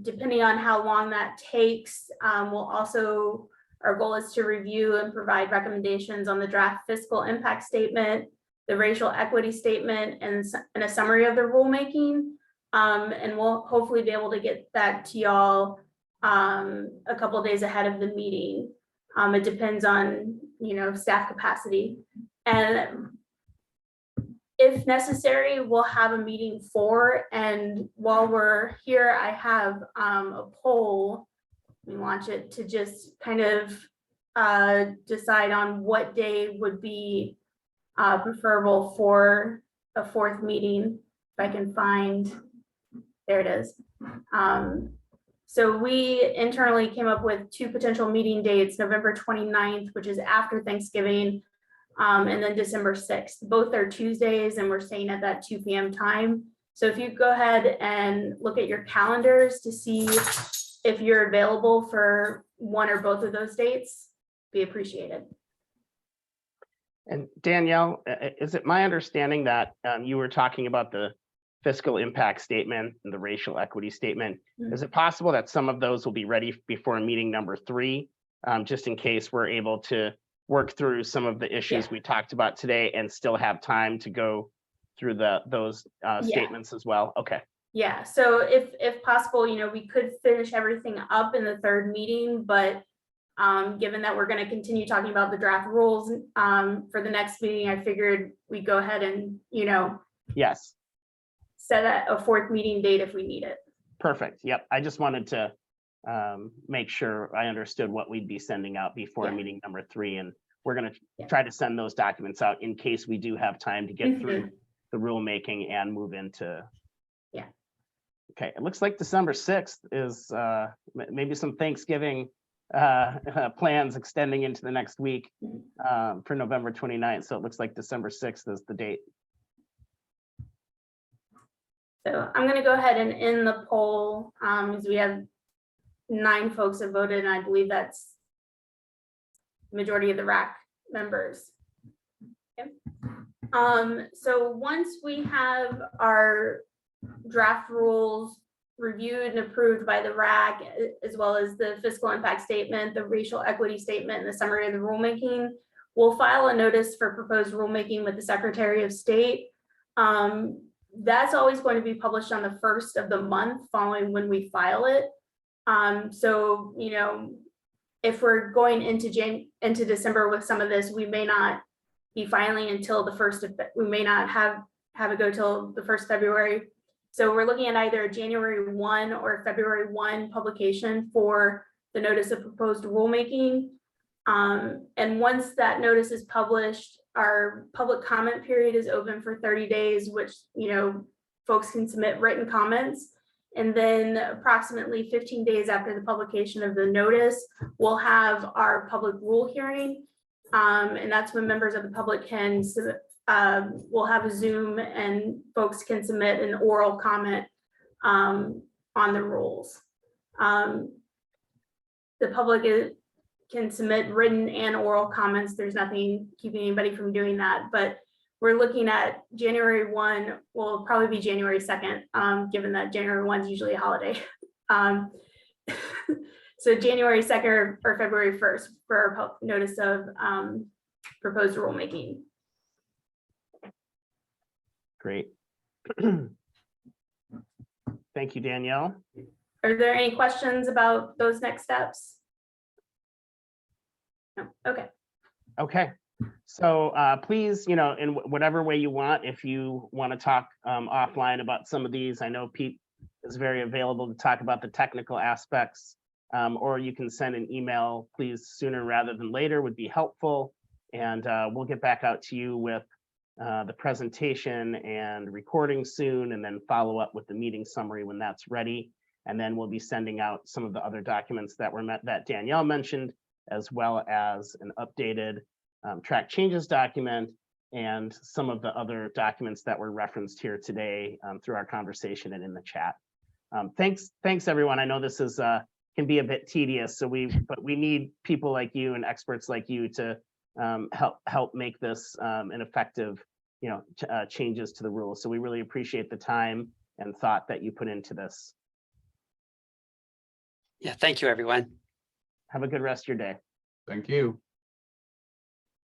depending on how long that takes, our goal is to review and provide recommendations on the draft fiscal impact statement, the racial equity statement, and a summary of the rulemaking. And we'll hopefully be able to get that to y'all a couple of days ahead of the meeting. It depends on, staff capacity. And if necessary, we'll have a meeting 4. And while we're here, I have a poll we launch it, to just kind of decide on what day would be preferable for a fourth meeting. If I can find, there it is. So we internally came up with 2 potential meeting dates, November 29th, which is after Thanksgiving, and then December 6th. Both are Tuesdays, and we're staying at that 2 p.m. time. So if you go ahead and look at your calendars to see if you're available for one or both of those dates, be appreciated. And Danielle, is it my understanding that you were talking about the fiscal impact statement and the racial equity statement? Is it possible that some of those will be ready before meeting number 3, just in case we're able to work through some of the issues we talked about today and still have time to go through those statements as well? Okay. Yeah, so if possible, you know, we could finish everything up in the 3rd meeting, but given that we're going to continue talking about the draft rules for the next meeting, I figured we go ahead and, you know, yes, set a 4th meeting date if we need it. Perfect. Yep. I just wanted to make sure I understood what we'd be sending out before meeting number 3. And we're going to try to send those documents out in case we do have time to get through the rulemaking and move into. Okay. It looks like December 6th is maybe some Thanksgiving plans extending into the next week for November 29th. So it looks like December 6th is the date. So I'm going to go ahead and end the poll as we have 9 folks have voted, and I believe that's the majority of the RAC members. Okay. So once we have our draft rules reviewed and approved by the RAC, as well as the fiscal impact statement, the racial equity statement, and the summary of the rulemaking, we'll file a notice for proposed rulemaking with the Secretary of State. That's always going to be published on the 1st of the month following when we file it. So, you know, if we're going into December with some of this, we may not be filing until the 1st of, we may not have it go till the 1st of February. So we're looking at either a January 1 or February 1 publication for the notice of proposed rulemaking. And once that notice is published, our public comment period is open for 30 days, which, you know, folks can submit written comments. And then approximately 15 days after the publication of the notice, we'll have our public rule hearing. And that's when members of the public can, we'll have a Zoom and folks can submit an oral comment on the rules. The public can submit written and oral comments. There's nothing keeping anybody from doing that, but we're looking at January 1, will probably be January 2nd, given that January 1 is usually a holiday. So January 2nd or February 1st for our notice of proposed rulemaking. Great. Thank you, Danielle. Are there any questions about those next steps? No. Okay. Okay. So please, you know, in whatever way you want, if you want to talk offline about some of these, I know Pete is very available to talk about the technical aspects, or you can send an email, please, sooner rather than later would be helpful. And we'll get back out to you with the presentation and recording soon, and then follow up with the meeting summary when that's ready. And then we'll be sending out some of the other documents that that Danielle mentioned, as well as an updated track changes document and some of the other documents that were referenced here today through our conversation and in the chat. Thanks everyone. I know this is can be a bit tedious, but we need people like you and experts like you to help make this an effective, you know, changes to the rules. So we really appreciate the time and thought that you put into this. Yeah, thank you, everyone. Have a good rest of your day. Thank you.